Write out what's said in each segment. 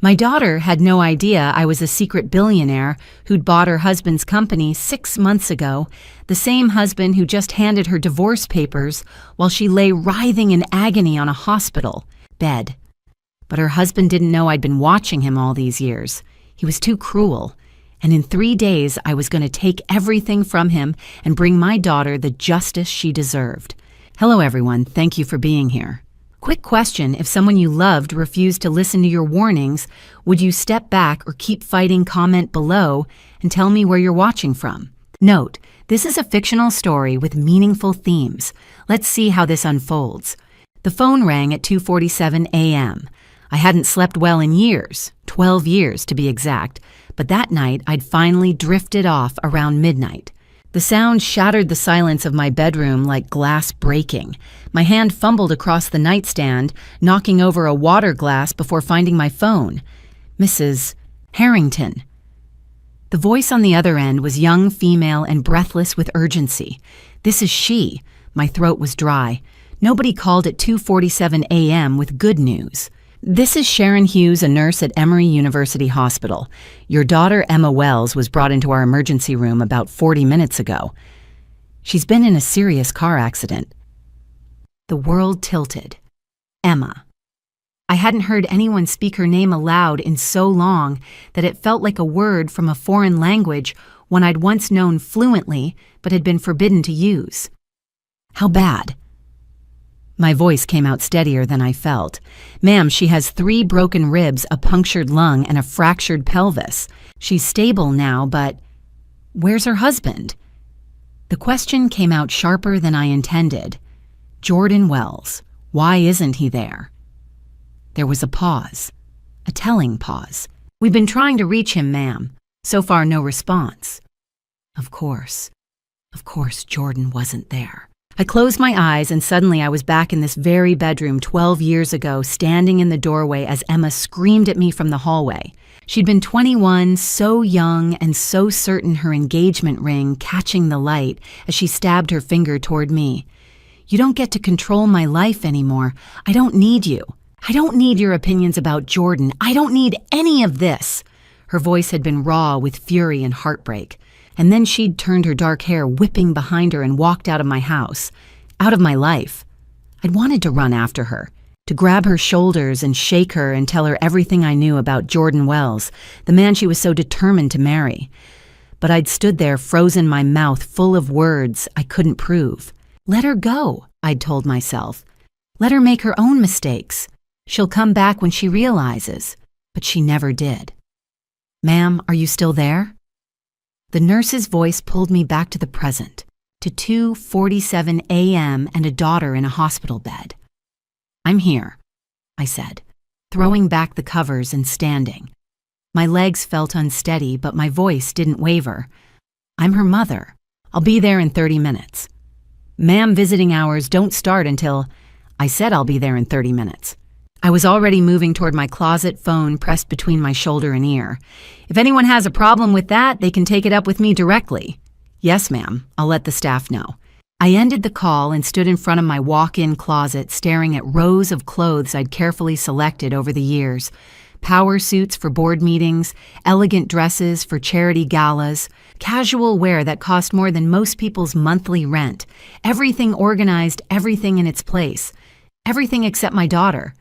My daughter had no idea I was a secret billionaire who'd bought her husband's company 6 months ago, the same husband who just handed her divorce papers while she lay writhing in agony on a hospital bed. But her husband didn't know I'd been watching him all these years. He was too cruel, and in 3 days I was going to take everything from him and bring my daughter the justice she deserved. Hello everyone, thank you for being here. Quick question, if someone you loved refused to listen to your warnings, would you step back or keep fighting? Comment below and tell me where you're watching from. Note, this is a fictional story with meaningful themes. Let's see how this unfolds. The phone rang at 2:47 a.m. I hadn't slept well in years, 12 years to be exact, but that night I'd finally drifted off around midnight. The sound shattered the silence of my bedroom like glass breaking. My hand fumbled across the nightstand, knocking over a water glass before finding my phone. Mrs. Harrington. The voice on the other end was young, female, and breathless with urgency. This is she. My throat was dry. Nobody called at 2:47 a.m. with good news. This is Sharon Hughes, a nurse at Emory University Hospital. Your daughter, Emma Wells, was brought into our emergency room about 40 minutes ago. She's been in a serious car accident. The world tilted. Emma. I hadn't heard anyone speak her name aloud in so long that it felt like a word from a foreign language, one I'd once known fluently but had been forbidden to use. How bad? My voice came out steadier than I felt. Ma'am, she has 3 broken ribs, a punctured lung, and a fractured pelvis. She's stable now, but where's her husband? The question came out sharper than I intended. Jordan Wells. Why isn't he there? There was a pause. A telling pause. We've been trying to reach him, ma'am. So far, no response. Of course, Jordan wasn't there. I closed my eyes and suddenly I was back in this very bedroom 12 years ago, standing in the doorway as Emma screamed at me from the hallway. She'd been 21, so young and so certain, her engagement ring catching the light as she stabbed her finger toward me. You don't get to control my life anymore. I don't need you. I don't need your opinions about Jordan. I don't need any of this. Her voice had been raw with fury and heartbreak. And then she'd turned her dark hair whipping behind her and walked out of my house, out of my life. I'd wanted to run after her, to grab her shoulders and shake her and tell her everything I knew about Jordan Wells, the man she was so determined to marry. But I'd stood there, frozen, my mouth full of words I couldn't prove. Let her go, I'd told myself. Let her make her own mistakes. She'll come back when she realizes. But she never did. Ma'am, are you still there? The nurse's voice pulled me back to the present, to 2:47 a.m. and a daughter in a hospital bed. I'm here, I said, throwing back the covers and standing. My legs felt unsteady, but my voice didn't waver. I'm her mother. I'll be there in 30 minutes. Ma'am, visiting hours don't start until... I said I'll be there in 30 minutes. I was already moving toward my closet, phone pressed between my shoulder and ear. If anyone has a problem with that, they can take it up with me directly. Yes, ma'am. I'll let the staff know. I ended the call and stood in front of my walk-in closet, staring at rows of clothes I'd carefully selected over the years. Power suits for board meetings, elegant dresses for charity galas, casual wear that cost more than most people's monthly rent. Everything organized, everything in its place. Everything except my daughter.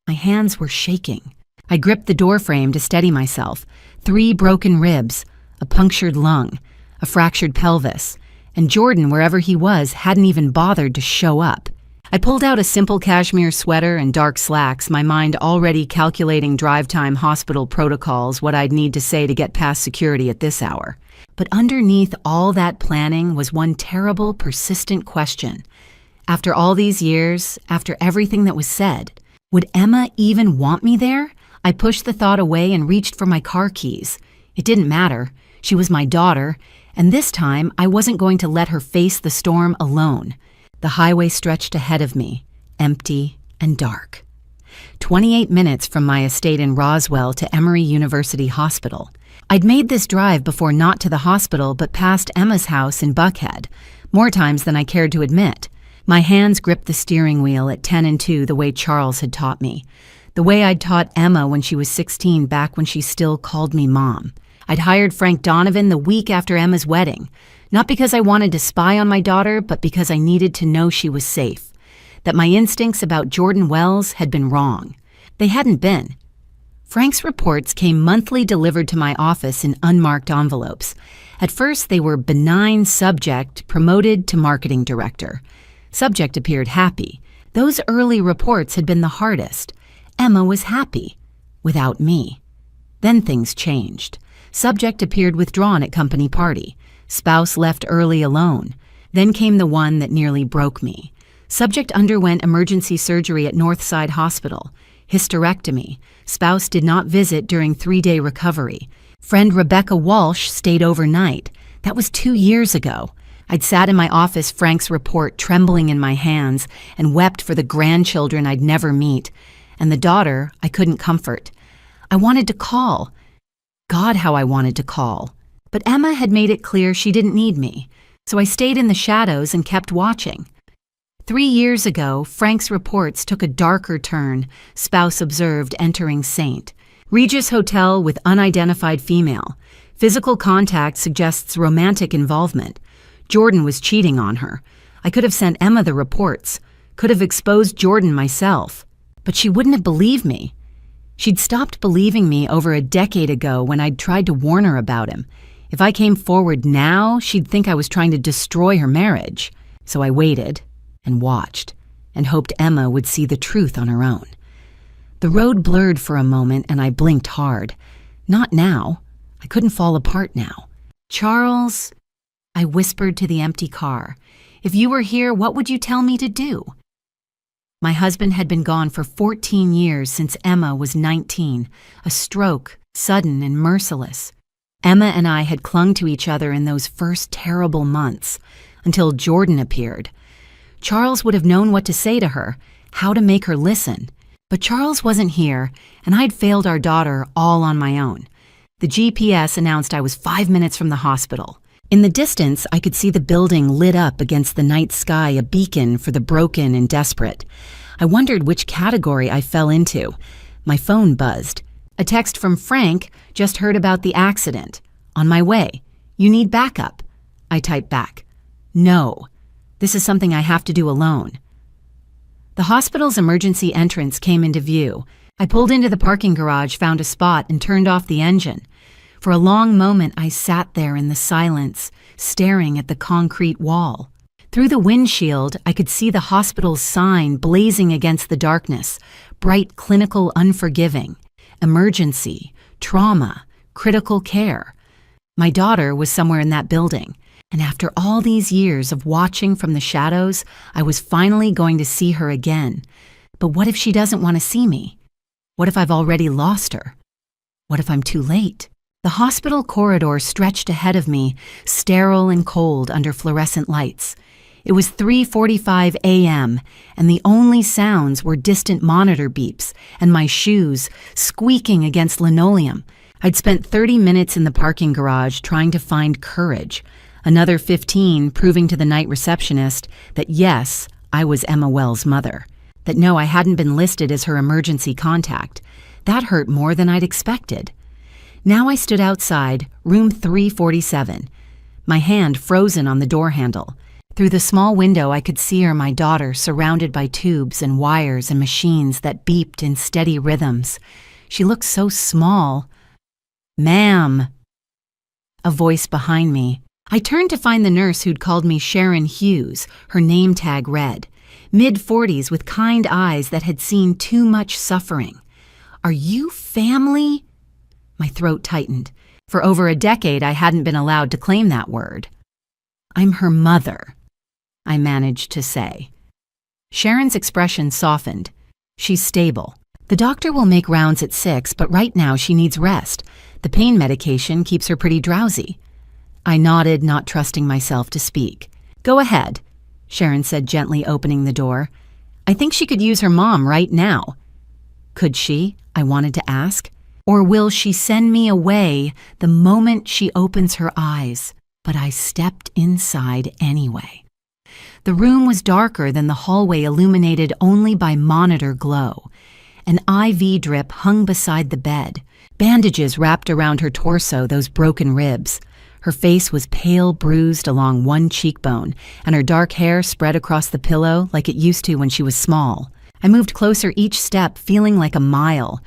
My hands were shaking. I gripped the doorframe to steady myself. 3 broken ribs, a punctured lung, a fractured pelvis, and Jordan, wherever he was, hadn't even bothered to show up. I pulled out a simple cashmere sweater and dark slacks, my mind already calculating drive time, hospital protocols, what I'd need to say to get past security at this hour. But underneath all that planning was one terrible, persistent question. After all these years, after everything that was said, would Emma even want me there? I pushed the thought away and reached for my car keys. It didn't matter. She was my daughter, and this time I wasn't going to let her face the storm alone. The highway stretched ahead of me, empty and dark. 28 minutes from my estate in Roswell to Emory University Hospital. I'd made this drive before, not to the hospital, but past Emma's house in Buckhead, more times than I cared to admit. My hands gripped the steering wheel at 10 and 2 the way Charles had taught me. The way I'd taught Emma when she was 16, back when she still called me Mom. I'd hired Frank Donovan the week after Emma's wedding, not because I wanted to spy on my daughter, but because I needed to know she was safe, that my instincts about Jordan Wells had been wrong. They hadn't been. Frank's reports came monthly delivered to my office in unmarked envelopes. At first, they were benign subject promoted to marketing director. Subject appeared happy. Those early reports had been the hardest. Emma was happy. Without me. Then things changed. Subject appeared withdrawn at company party. Spouse left early alone. Then came the one that nearly broke me. Subject underwent emergency surgery at Northside Hospital. Hysterectomy. Spouse did not visit during 3-day recovery. Friend Rebecca Walsh stayed overnight. That was 2 years ago. I'd sat in my office, Frank's report trembling in my hands, and wept for the grandchildren I'd never meet. And the daughter I couldn't comfort. I wanted to call. God, how I wanted to call. But Emma had made it clear she didn't need me, so I stayed in the shadows and kept watching. 3 years ago, Frank's reports took a darker turn, spouse observed entering St. Regis Hotel with unidentified female. Physical contact suggests romantic involvement. Jordan was cheating on her. I could have sent Emma the reports, could have exposed Jordan myself, but she wouldn't have believed me. She'd stopped believing me over a decade ago when I'd tried to warn her about him. If I came forward now, she'd think I was trying to destroy her marriage. So I waited and watched and hoped Emma would see the truth on her own. The road blurred for a moment and I blinked hard. Not now. I couldn't fall apart now. Charles, I whispered to the empty car, if you were here, what would you tell me to do? My husband had been gone for 14 years since Emma was 19, a stroke, sudden and merciless. Emma and I had clung to each other in those first terrible months, until Jordan appeared. Charles would have known what to say to her, how to make her listen. But Charles wasn't here, and I'd failed our daughter all on my own. The GPS announced I was 5 minutes from the hospital. In the distance, I could see the building lit up against the night sky, a beacon for the broken and desperate. I wondered which category I fell into. My phone buzzed. A text from Frank, just heard about the accident. On my way. You need backup. I typed back. No. This is something I have to do alone. The hospital's emergency entrance came into view. I pulled into the parking garage, found a spot, and turned off the engine. For a long moment, I sat there in the silence, staring at the concrete wall. Through the windshield, I could see the hospital's sign blazing against the darkness, bright, clinical, unforgiving. Emergency, trauma, critical care. My daughter was somewhere in that building, and after all these years of watching from the shadows, I was finally going to see her again. But what if she doesn't want to see me? What if I've already lost her? What if I'm too late? The hospital corridor stretched ahead of me, sterile and cold under fluorescent lights. It was 3:45 a.m., and the only sounds were distant monitor beeps and my shoes squeaking against linoleum. I'd spent 30 minutes in the parking garage trying to find courage, another 15 proving to the night receptionist that yes, I was Emma Wells' mother, that no, I hadn't been listed as her emergency contact. That hurt more than I'd expected. Now I stood outside, room 347, my hand frozen on the door handle. Through the small window, I could see her, my daughter, surrounded by tubes and wires and machines that beeped in steady rhythms. She looked so small. Ma'am. A voice behind me. I turned to find the nurse who'd called me Sharon Hughes, her name tag read. Mid-40s with kind eyes that had seen too much suffering. Are you family? My throat tightened. For over a decade, I hadn't been allowed to claim that word. I'm her mother, I managed to say. Sharon's expression softened. She's stable. The doctor will make rounds at 6, but right now she needs rest. The pain medication keeps her pretty drowsy. I nodded, not trusting myself to speak. Go ahead, Sharon said, gently opening the door. I think she could use her mom right now. Could she? I wanted to ask. Or will she send me away the moment she opens her eyes? But I stepped inside anyway. The room was darker than the hallway, illuminated only by monitor glow. An IV drip hung beside the bed. Bandages wrapped around her torso, those broken ribs. Her face was pale, bruised along one cheekbone, and her dark hair spread across the pillow like it used to when she was small. I moved closer each step, feeling like a mile.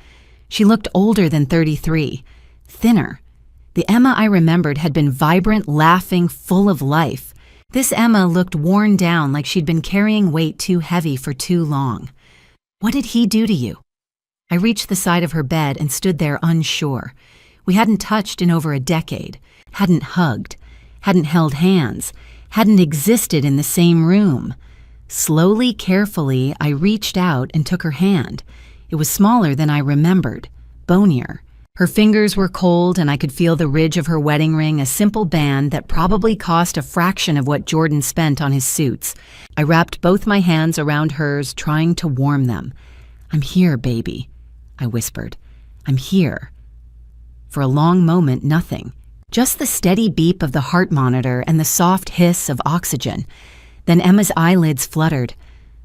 She looked older than 33, thinner. The Emma I remembered had been vibrant, laughing, full of life. This Emma looked worn down, like she'd been carrying weight too heavy for too long. "What did he do to you?" I reached the side of her bed and stood there unsure. We hadn't touched in over a decade, hadn't hugged, hadn't held hands, hadn't existed in the same room. Slowly, carefully, I reached out and took her hand. It was smaller than I remembered, bonier. Her fingers were cold and I could feel the ridge of her wedding ring, a simple band that probably cost a fraction of what Jordan spent on his suits. I wrapped both my hands around hers, trying to warm them. "I'm here, baby," I whispered. "I'm here." For a long moment, nothing. Just the steady beep of the heart monitor and the soft hiss of oxygen. Then Emma's eyelids fluttered.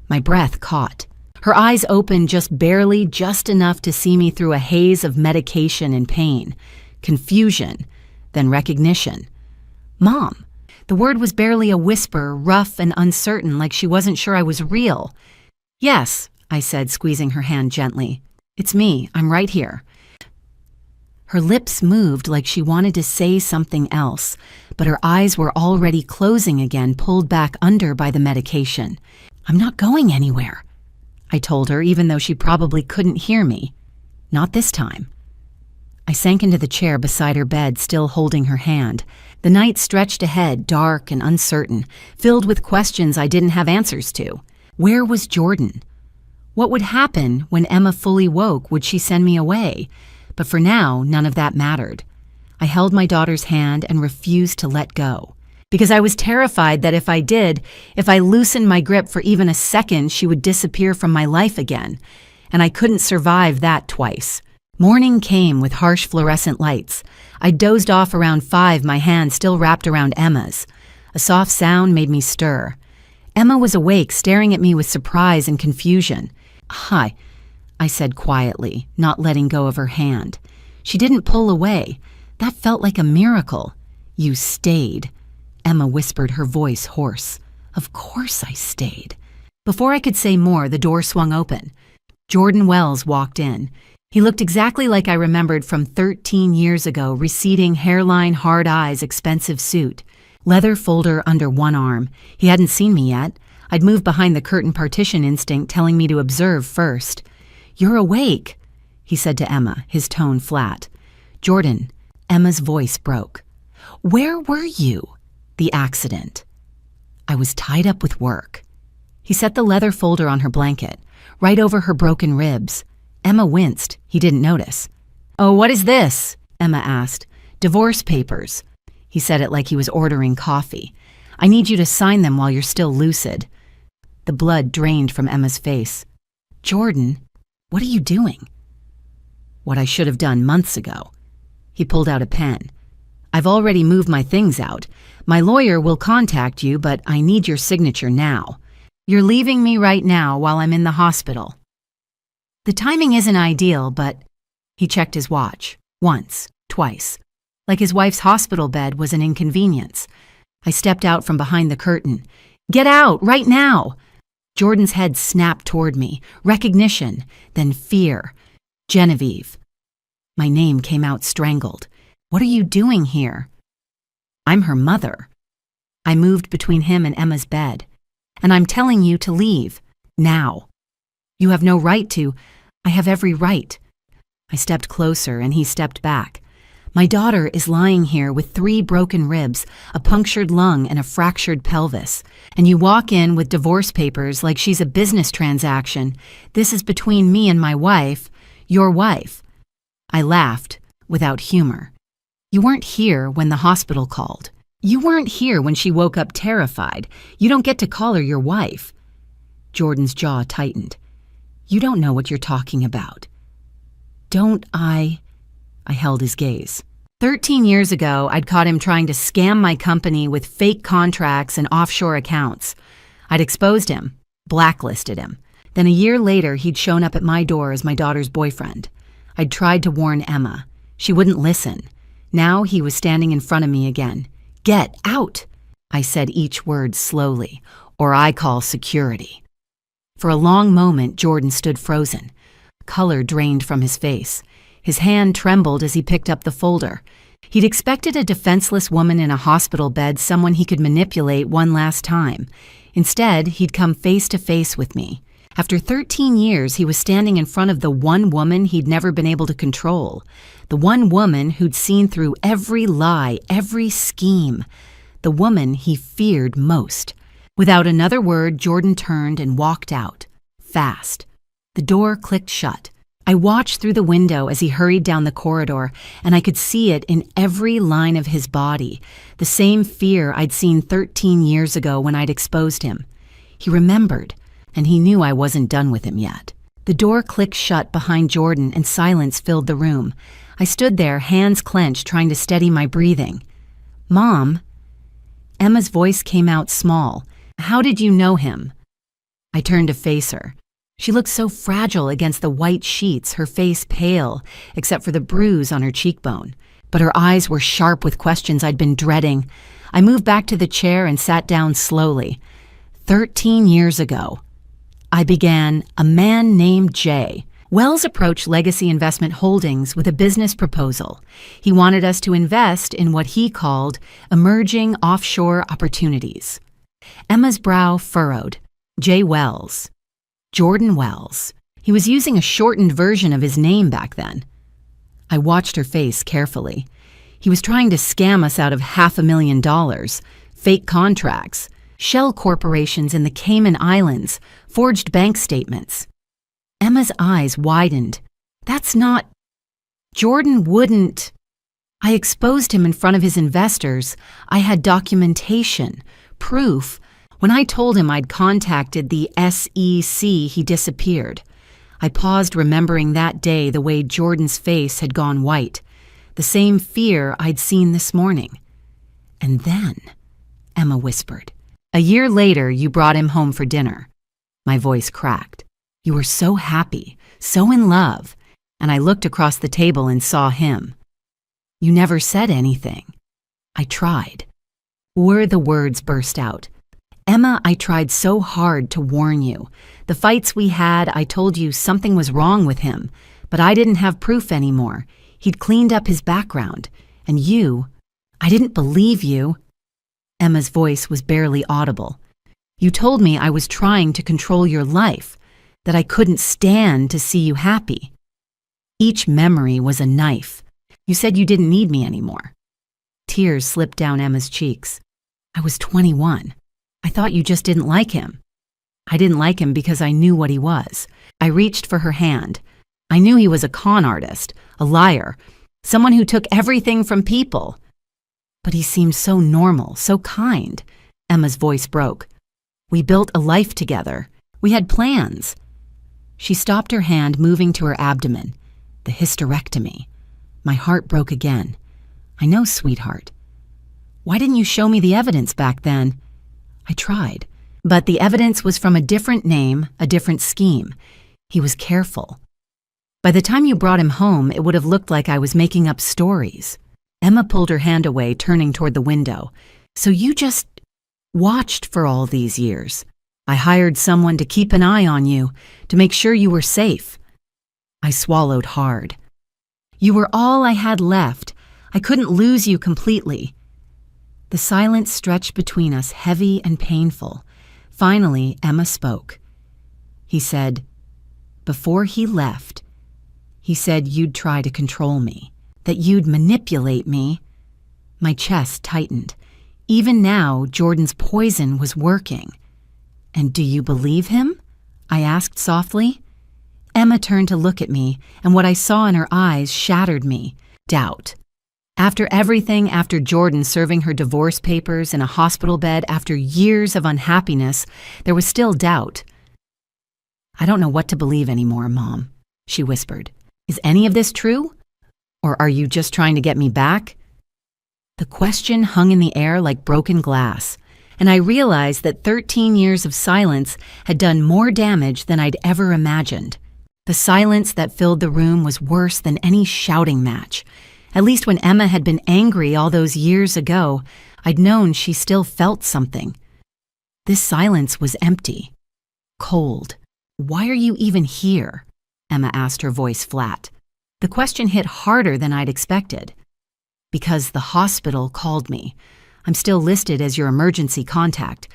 My breath caught. Her eyes opened just barely, just enough to see me through a haze of medication and pain. Confusion, then recognition. "Mom." The word was barely a whisper, rough and uncertain, like she wasn't sure I was real. "Yes," I said, squeezing her hand gently. "It's me. I'm right here." Her lips moved like she wanted to say something else, but her eyes were already closing again, pulled back under by the medication. "I'm not going anywhere," I told her, even though she probably couldn't hear me. "Not this time." I sank into the chair beside her bed, still holding her hand. The night stretched ahead, dark and uncertain, filled with questions I didn't have answers to. Where was Jordan? What would happen when Emma fully woke? Would she send me away? But for now, none of that mattered. I held my daughter's hand and refused to let go. Because I was terrified that if I did, if I loosened my grip for even a second, she would disappear from my life again. And I couldn't survive that twice. Morning came with harsh fluorescent lights. I dozed off around 5, my hand still wrapped around Emma's. A soft sound made me stir. Emma was awake, staring at me with surprise and confusion. "Hi," I said quietly, not letting go of her hand. She didn't pull away. That felt like a miracle. "You stayed," Emma whispered, her voice hoarse. Of course I stayed. Before I could say more, the door swung open. Jordan Wells walked in. He looked exactly like I remembered from 13 years ago, receding hairline, hard eyes, expensive suit. Leather folder under one arm. He hadn't seen me yet. I'd moved behind the curtain partition instinct, telling me to observe first. "You're awake," he said to Emma, his tone flat. "Jordan," Emma's voice broke. "Where were you?" "The accident." "I was tied up with work." He set the leather folder on her blanket, right over her broken ribs. Emma winced. He didn't notice. "Oh, what is this?" Emma asked. "Divorce papers." He said it like he was ordering coffee. "I need you to sign them while you're still lucid." The blood drained from Emma's face. "Jordan, what are you doing?" "What I should have done months ago." He pulled out a pen. "I've already moved my things out. My lawyer will contact you, but I need your signature now. You're leaving me right now while I'm in the hospital." The timing isn't ideal, but he checked his watch. Once, twice. Like his wife's hospital bed was an inconvenience. I stepped out from behind the curtain. "Get out, right now!" Jordan's head snapped toward me. Recognition, then fear. "Genevieve." My name came out strangled. "What are you doing here?" "I'm her mother." I moved between him and Emma's bed. "And I'm telling you to leave. Now." "You have no right to." "I have every right." I stepped closer and he stepped back. "My daughter is lying here with 3 broken ribs, a punctured lung, and a fractured pelvis. And you walk in with divorce papers like she's a business transaction. This is between me and my wife, your wife." I laughed, without humor. "You weren't here when the hospital called. You weren't here when she woke up terrified. You don't get to call her your wife." Jordan's jaw tightened. "You don't know what you're talking about." "Don't I?" I held his gaze. 13 years ago, I'd caught him trying to scam my company with fake contracts and offshore accounts. I'd exposed him, blacklisted him. Then a year later, he'd shown up at my door as my daughter's boyfriend. I'd tried to warn Emma. She wouldn't listen. Now he was standing in front of me again. "Get out!" I said each word slowly, "or I call security." For a long moment, Jordan stood frozen. Color drained from his face. His hand trembled as he picked up the folder. He'd expected a defenseless woman in a hospital bed, someone he could manipulate one last time. Instead, he'd come face to face with me. After 13 years, he was standing in front of the one woman he'd never been able to control. The one woman who'd seen through every lie, every scheme. The woman he feared most. Without another word, Jordan turned and walked out. Fast. The door clicked shut. I watched through the window as he hurried down the corridor, and I could see it in every line of his body, the same fear I'd seen 13 years ago when I'd exposed him. He remembered, and he knew I wasn't done with him yet. The door clicked shut behind Jordan and silence filled the room. I stood there, hands clenched, trying to steady my breathing. "Mom?" Emma's voice came out small. "How did you know him?" I turned to face her. She looked so fragile against the white sheets, her face pale, except for the bruise on her cheekbone. But her eyes were sharp with questions I'd been dreading. I moved back to the chair and sat down slowly. 13 years ago, I began A Man Named Jay. Wells approached Legacy Investment Holdings with a business proposal. He wanted us to invest in what he called emerging offshore opportunities. Emma's brow furrowed. Jay Wells. Jordan Wells. He was using a shortened version of his name back then. I watched her face carefully. He was trying to scam us out of $500,000, fake contracts, shell corporations in the Cayman Islands, forged bank statements. Emma's eyes widened. "That's not... Jordan wouldn't..." I exposed him in front of his investors. I had documentation, proof. When I told him I'd contacted the SEC, he disappeared. I paused, remembering that day the way Jordan's face had gone white, the same fear I'd seen this morning. "And then," Emma whispered, "a year later, you brought him home for dinner." My voice cracked. "You were so happy, so in love," and I looked across the table and saw him. "You never said anything." I tried. Or the words burst out. "Emma, I tried so hard to warn you. The fights we had, I told you something was wrong with him, but I didn't have proof anymore. He'd cleaned up his background. And you, I didn't believe you." Emma's voice was barely audible. "You told me I was trying to control your life, that I couldn't stand to see you happy. Each memory was a knife. You said you didn't need me anymore." Tears slipped down Emma's cheeks. "I was 21. I thought you just didn't like him." "I didn't like him because I knew what he was." I reached for her hand. "I knew he was a con artist, a liar, someone who took everything from people." "But he seemed so normal, so kind." Emma's voice broke. "We built a life together. We had plans." She stopped her hand, moving to her abdomen. The hysterectomy. My heart broke again. "I know, sweetheart. Why didn't you show me the evidence back then?" I tried, but the evidence was from a different name, a different scheme. He was careful. By the time you brought him home, it would have looked like I was making up stories. Emma pulled her hand away, turning toward the window. "So you just watched for all these years. I hired someone to keep an eye on you, to make sure you were safe." I swallowed hard. "You were all I had left. I couldn't lose you completely." The silence stretched between us, heavy and painful. Finally, Emma spoke. "He said, before he left, he said you'd try to control me, that you'd manipulate me." My chest tightened. Even now, Jordan's poison was working. "And do you believe him?" I asked softly. Emma turned to look at me, and what I saw in her eyes shattered me. Doubt. After everything, after Jordan serving her divorce papers in a hospital bed, after years of unhappiness, there was still doubt. "I don't know what to believe anymore, Mom," she whispered. "Is any of this true? Or are you just trying to get me back?" The question hung in the air like broken glass, and I realized that 13 years of silence had done more damage than I'd ever imagined. The silence that filled the room was worse than any shouting match. At least when Emma had been angry all those years ago, I'd known she still felt something. This silence was empty, cold. "Why are you even here?" Emma asked, her voice flat. The question hit harder than I'd expected. "Because the hospital called me. I'm still listed as your emergency contact."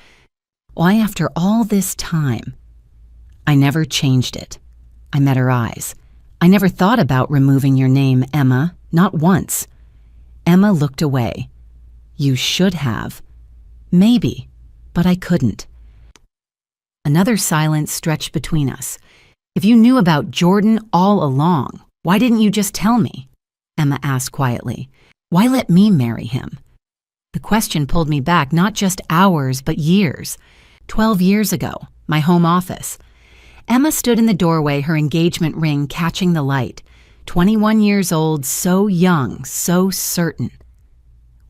"Why after all this time?" "I never changed it." I met her eyes. "I never thought about removing your name, Emma, not once." Emma looked away. "You should have." "Maybe, but I couldn't." Another silence stretched between us. "If you knew about Jordan all along, why didn't you just tell me?" Emma asked quietly. "Why let me marry him?" The question pulled me back not just hours, but years. 12 years ago, my home office. Emma stood in the doorway, her engagement ring catching the light. 21 years old, so young, so certain.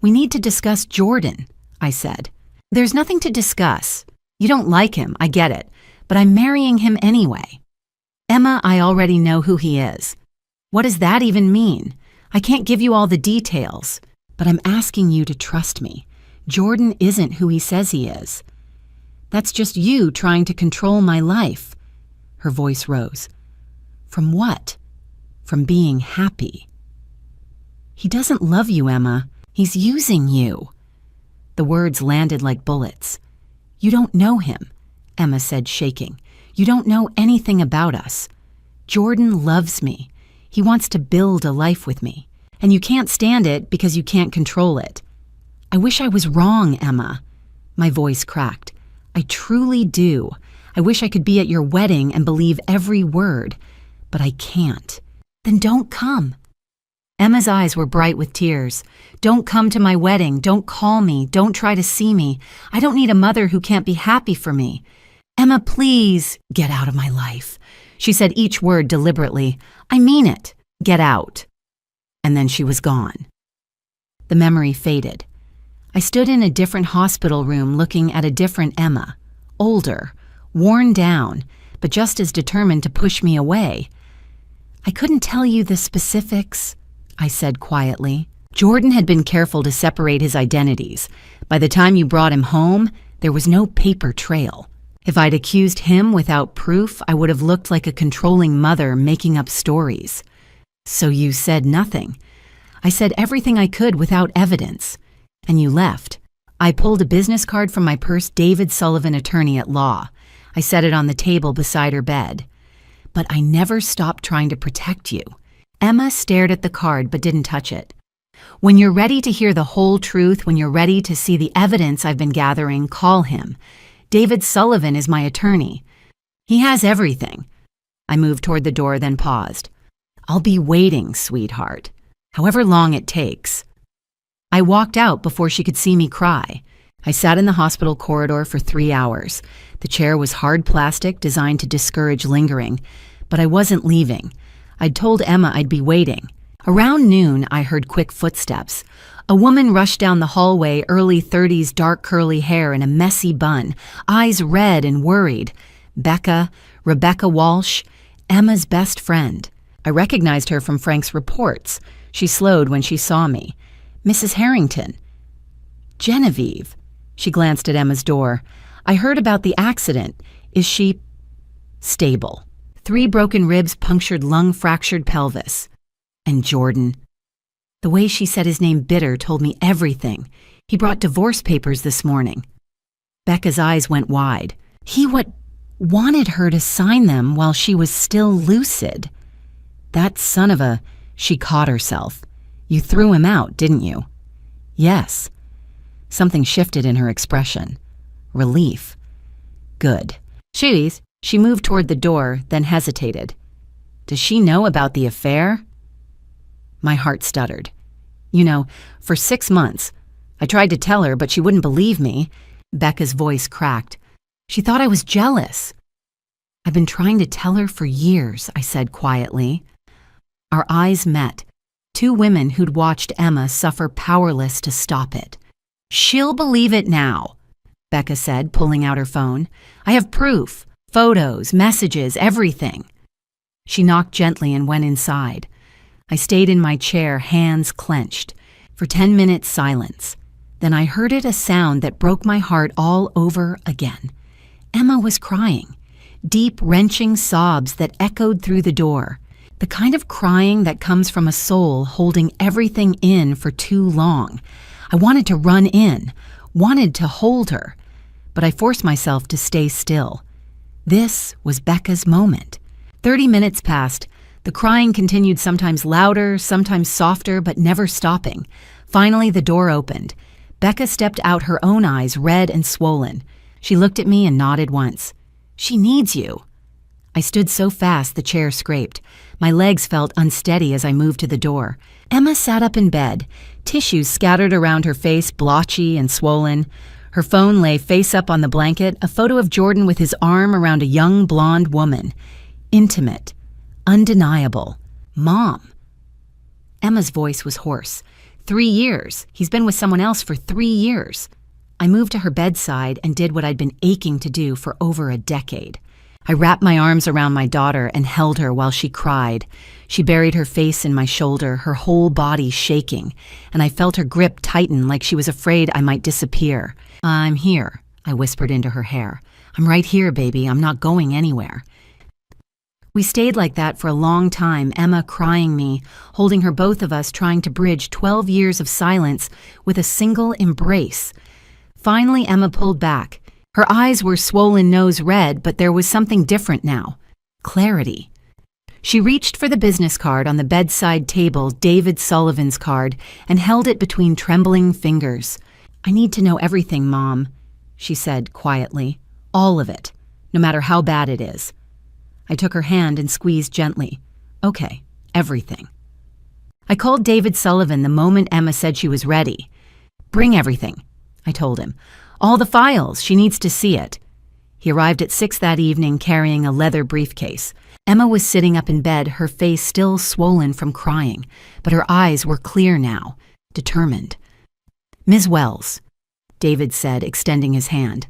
"We need to discuss Jordan," I said. "There's nothing to discuss. You don't like him, I get it, but I'm marrying him anyway." "Emma, I already know who he is." "What does that even mean? I can't give you all the details, but I'm asking you to trust me. Jordan isn't who he says he is." "That's just you trying to control my life." Her voice rose. "From what?" "From being happy." "He doesn't love you, Emma. He's using you." The words landed like bullets. "You don't know him," Emma said, shaking. "You don't know anything about us. Jordan loves me. He wants to build a life with me. And you can't stand it because you can't control it." "I wish I was wrong, Emma." My voice cracked. "I truly do. I wish I could be at your wedding and believe every word. But I can't." "Then don't come." Emma's eyes were bright with tears. "Don't come to my wedding. Don't call me. Don't try to see me. I don't need a mother who can't be happy for me. Emma, please, get out of my life." She said each word deliberately. "I mean it. Get out." And then she was gone. The memory faded. I stood in a different hospital room looking at a different Emma. Older, worn down, but just as determined to push me away. "I couldn't tell you the specifics," I said quietly. "Jordan had been careful to separate his identities. By the time you brought him home, there was no paper trail. If I'd accused him without proof, I would have looked like a controlling mother making up stories." "So you said nothing?" "I said everything I could without evidence. And you left." I pulled a business card from my purse, David Sullivan, attorney at law. I set it on the table beside her bed. "But I never stopped trying to protect you." Emma stared at the card but didn't touch it. "When you're ready to hear the whole truth, when you're ready to see the evidence I've been gathering, call him. David Sullivan is my attorney. He has everything." I moved toward the door, then paused. "I'll be waiting, sweetheart, however long it takes." I walked out before she could see me cry. I sat in the hospital corridor for 3 hours. The chair was hard plastic, designed to discourage lingering, but I wasn't leaving. I'd told Emma I'd be waiting. Around noon, I heard quick footsteps. A woman rushed down the hallway, early 30s, dark curly hair in a messy bun, eyes red and worried. Rebecca Walsh, Emma's best friend. I recognized her from Frank's reports. She slowed when she saw me. "Mrs. Harrington." "Genevieve." She glanced at Emma's door. "I heard about the accident. Is she stable?" 3 broken ribs, punctured lung, fractured pelvis. "And Jordan?" The way she said his name, Bitter, told me everything. "He brought divorce papers this morning." Becca's eyes went wide. "He wanted her to sign them while she was still lucid." "That son of a—" She caught herself. "You threw him out, didn't you?" "Yes." Something shifted in her expression. Relief. "Good." She moved toward the door, then hesitated. "Does she know about the affair?" My heart stuttered. "You know, for 6 months. I tried to tell her, but she wouldn't believe me." Becca's voice cracked. "She thought I was jealous." "I've been trying to tell her for years," I said quietly. Our eyes met. 2 women who'd watched Emma suffer, powerless to stop it. "She'll believe it now." Becca said, pulling out her phone. I have proof, photos, messages, everything. She knocked gently and went inside. I stayed in my chair, hands clenched. For 10 minutes, silence. Then I heard a sound that broke my heart all over again. Emma was crying. Deep, wrenching sobs that echoed through the door. The kind of crying that comes from a soul holding everything in for too long. I wanted to run in, wanted to hold her, but I forced myself to stay still. This was Becca's moment. 30 minutes passed. The crying continued, sometimes louder, sometimes softer, but never stopping. Finally, the door opened. Becca stepped out, her own eyes red and swollen. She looked at me and nodded once. She needs you. I stood so fast the chair scraped. My legs felt unsteady as I moved to the door. Emma sat up in bed, tissues scattered around her face, blotchy and swollen. Her phone lay face up on the blanket, a photo of Jordan with his arm around a young blonde woman. Intimate, undeniable. Mom. Emma's voice was hoarse. 3 years. He's been with someone else for 3 years. I moved to her bedside and did what I'd been aching to do for over a decade. I wrapped my arms around my daughter and held her while she cried. She buried her face in my shoulder, her whole body shaking, and I felt her grip tighten like she was afraid I might disappear. I'm here, I whispered into her hair. I'm right here, baby. I'm not going anywhere. We stayed like that for a long time, Emma crying me, holding her, both of us trying to bridge 12 years of silence with a single embrace. Finally, Emma pulled back. Her eyes were swollen, nose red, but there was something different now. Clarity. She reached for the business card on the bedside table, David Sullivan's card, and held it between trembling fingers. I need to know everything, Mom, she said quietly. All of it, no matter how bad it is. I took her hand and squeezed gently. Okay, everything. I called David Sullivan the moment Emma said she was ready. Bring everything, I told him. All the files, she needs to see it. He arrived at 6 that evening carrying a leather briefcase. Emma was sitting up in bed, her face still swollen from crying, but her eyes were clear now, determined. Ms. Wells, David said, extending his hand.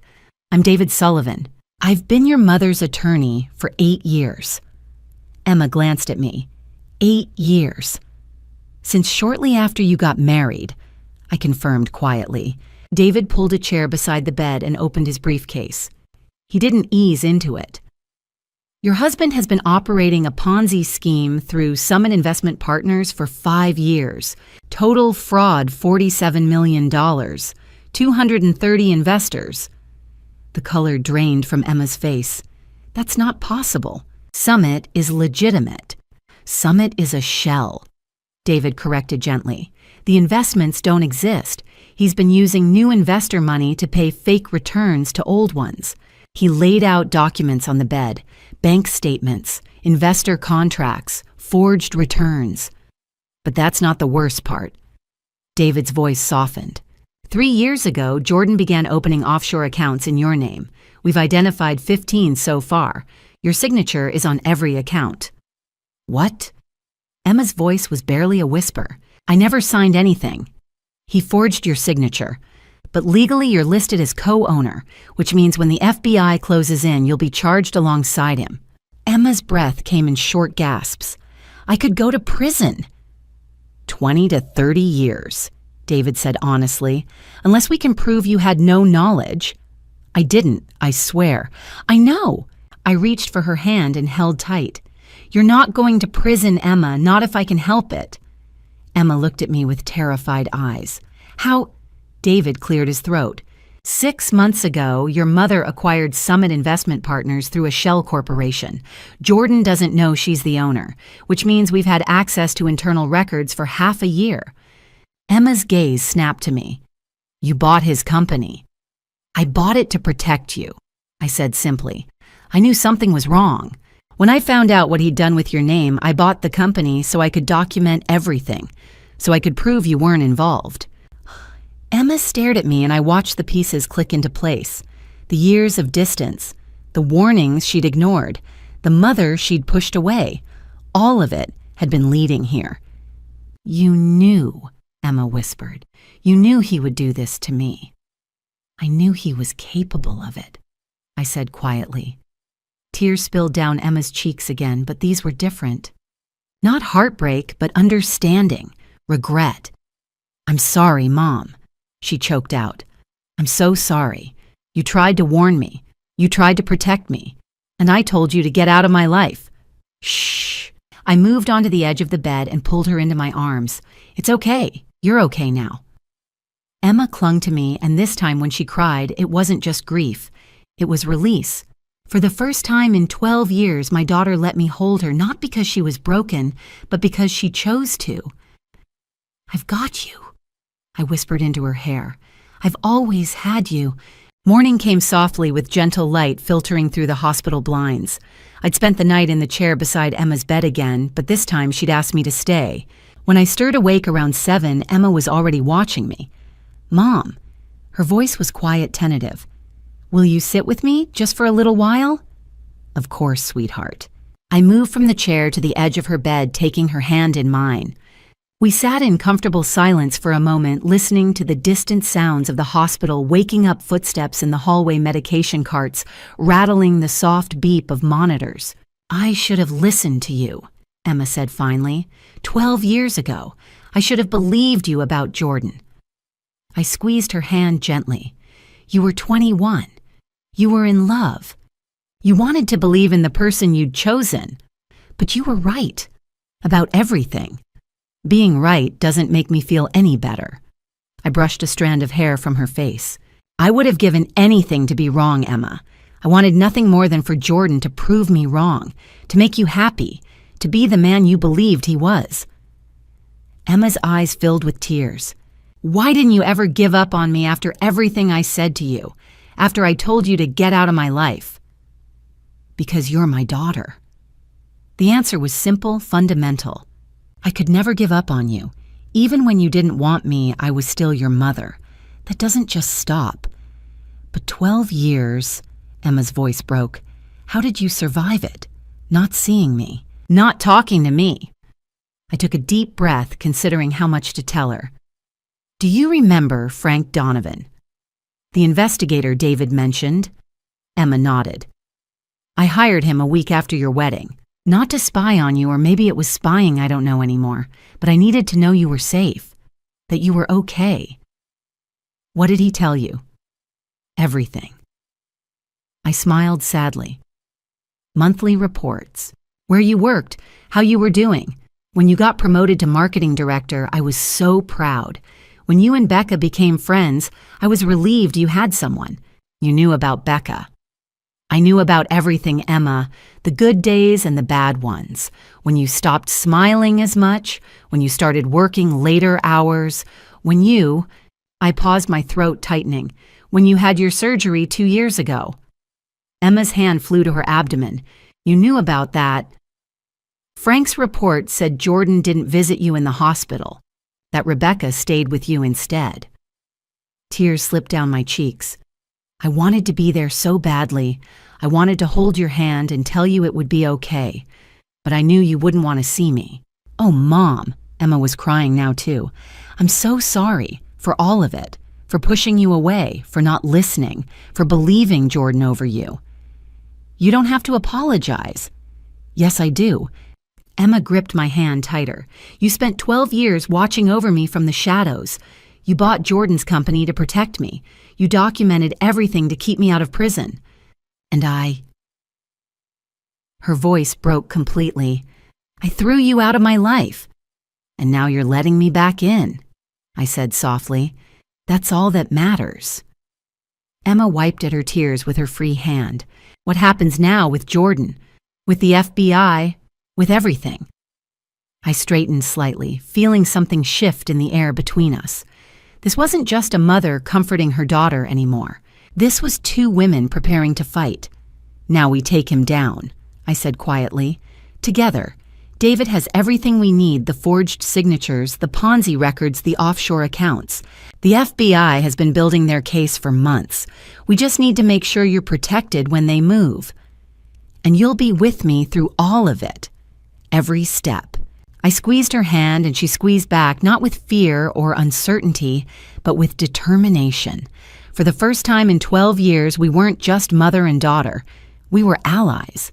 I'm David Sullivan. I've been your mother's attorney for 8 years. Emma glanced at me. 8 years. Since shortly after you got married, I confirmed quietly. David pulled a chair beside the bed and opened his briefcase. He didn't ease into it. Your husband has been operating a Ponzi scheme through Summit Investment Partners for 5 years. Total fraud, $47 million. 230 investors. The color drained from Emma's face. That's not possible. Summit is legitimate. Summit is a shell. David corrected gently. The investments don't exist. He's been using new investor money to pay fake returns to old ones. He laid out documents on the bed, bank statements, investor contracts, forged returns. But that's not the worst part. David's voice softened. 3 years ago, Jordan began opening offshore accounts in your name. We've identified 15 so far. Your signature is on every account. What? Emma's voice was barely a whisper. I never signed anything. He forged your signature. But legally you're listed as co-owner, which means when the FBI closes in, you'll be charged alongside him. Emma's breath came in short gasps. I could go to prison. 20 to 30 years, David said honestly, unless we can prove you had no knowledge. I didn't, I swear. I know. I reached for her hand and held tight. You're not going to prison, Emma, not if I can help it. Emma looked at me with terrified eyes. How? David cleared his throat. 6 months ago, your mother acquired Summit Investment Partners through a shell corporation. Jordan doesn't know she's the owner, which means we've had access to internal records for half a year. Emma's gaze snapped to me. You bought his company. I bought it to protect you, I said simply. I knew something was wrong. When I found out what he'd done with your name, I bought the company so I could document everything, so I could prove you weren't involved. Emma stared at me and I watched the pieces click into place. The years of distance, the warnings she'd ignored, the mother she'd pushed away. All of it had been leading here. You knew, Emma whispered. You knew he would do this to me. I knew he was capable of it, I said quietly. Tears spilled down Emma's cheeks again, but these were different. Not heartbreak, but understanding, regret. "I'm sorry, Mom," she choked out. "I'm so sorry. You tried to warn me. You tried to protect me. And I told you to get out of my life." "Shh." I moved onto the edge of the bed and pulled her into my arms. "It's okay. You're okay now." Emma clung to me, and this time when she cried, it wasn't just grief. It was release. For the first time in 12 years, my daughter let me hold her, not because she was broken, but because she chose to. "I've got you," I whispered into her hair. "I've always had you." Morning came softly with gentle light filtering through the hospital blinds. I'd spent the night in the chair beside Emma's bed again, but this time she'd asked me to stay. When I stirred awake around 7, Emma was already watching me. "Mom," her voice was quiet, tentative. "Will you sit with me just for a little while?" "Of course, sweetheart." I moved from the chair to the edge of her bed, taking her hand in mine. We sat in comfortable silence for a moment, listening to the distant sounds of the hospital, waking up footsteps in the hallway medication carts, rattling the soft beep of monitors. "I should have listened to you," Emma said finally. 12 years ago. I should have believed you about Jordan." I squeezed her hand gently. "You were 21. You were in love. You wanted to believe in the person you'd chosen. But you were right. About everything. Being right doesn't make me feel any better." I brushed a strand of hair from her face. "I would have given anything to be wrong, Emma. I wanted nothing more than for Jordan to prove me wrong, to make you happy, to be the man you believed he was." Emma's eyes filled with tears. "Why didn't you ever give up on me after everything I said to you, after I told you to get out of my life?" "Because you're my daughter." The answer was simple, fundamental. I could never give up on you. Even when you didn't want me, I was still your mother. That doesn't just stop. "But 12 years, Emma's voice broke. "How did you survive it? Not seeing me, not talking to me." I took a deep breath, considering how much to tell her. "Do you remember Frank Donovan? The investigator David mentioned?" Emma nodded. "I hired him a week after your wedding. Not to spy on you, or maybe it was spying, I don't know anymore, but I needed to know you were safe, that you were okay." "What did he tell you?" "Everything." I smiled sadly. "Monthly reports. Where you worked, how you were doing. When you got promoted to marketing director, I was so proud. When you and Becca became friends, I was relieved you had someone. You knew about Becca." "I knew about everything, Emma, the good days and the bad ones. When you stopped smiling as much, when you started working later hours, when you—" I paused, my throat tightening. "When you had your surgery 2 years ago." Emma's hand flew to her abdomen. "You knew about that." "Frank's report said Jordan didn't visit you in the hospital, that Rebecca stayed with you instead." Tears slipped down my cheeks. I wanted to be there so badly. I wanted to hold your hand and tell you it would be okay. But I knew you wouldn't want to see me. "Oh, Mom," Emma was crying now too. "I'm so sorry for all of it, for pushing you away, for not listening, for believing Jordan over you." "You don't have to apologize." "Yes, I do." Emma gripped my hand tighter. "You spent 12 years watching over me from the shadows. You bought Jordan's company to protect me. You documented everything to keep me out of prison. And I—" Her voice broke completely. "I threw you out of my life. And now you're letting me back in," I said softly. "That's all that matters." Emma wiped at her tears with her free hand. "What happens now with Jordan? With the FBI? With everything?" I straightened slightly, feeling something shift in the air between us. This wasn't just a mother comforting her daughter anymore. This was 2 women preparing to fight. "Now we take him down," I said quietly. "Together. David has everything we need, the forged signatures, the Ponzi records, the offshore accounts. The FBI has been building their case for months. We just need to make sure you're protected when they move. And you'll be with me through all of it. Every step." I squeezed her hand and she squeezed back, not with fear or uncertainty, but with determination. For the first time in 12 years, we weren't just mother and daughter. We were allies.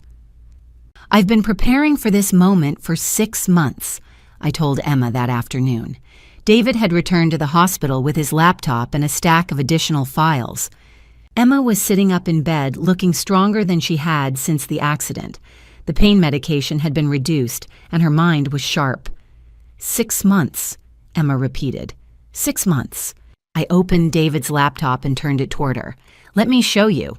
I've been preparing for this moment for 6 months, I told Emma that afternoon. David had returned to the hospital with his laptop and a stack of additional files. Emma was sitting up in bed, looking stronger than she had since the accident. The pain medication had been reduced, and her mind was sharp. 6 months, Emma repeated. 6 months. I opened David's laptop and turned it toward her. Let me show you.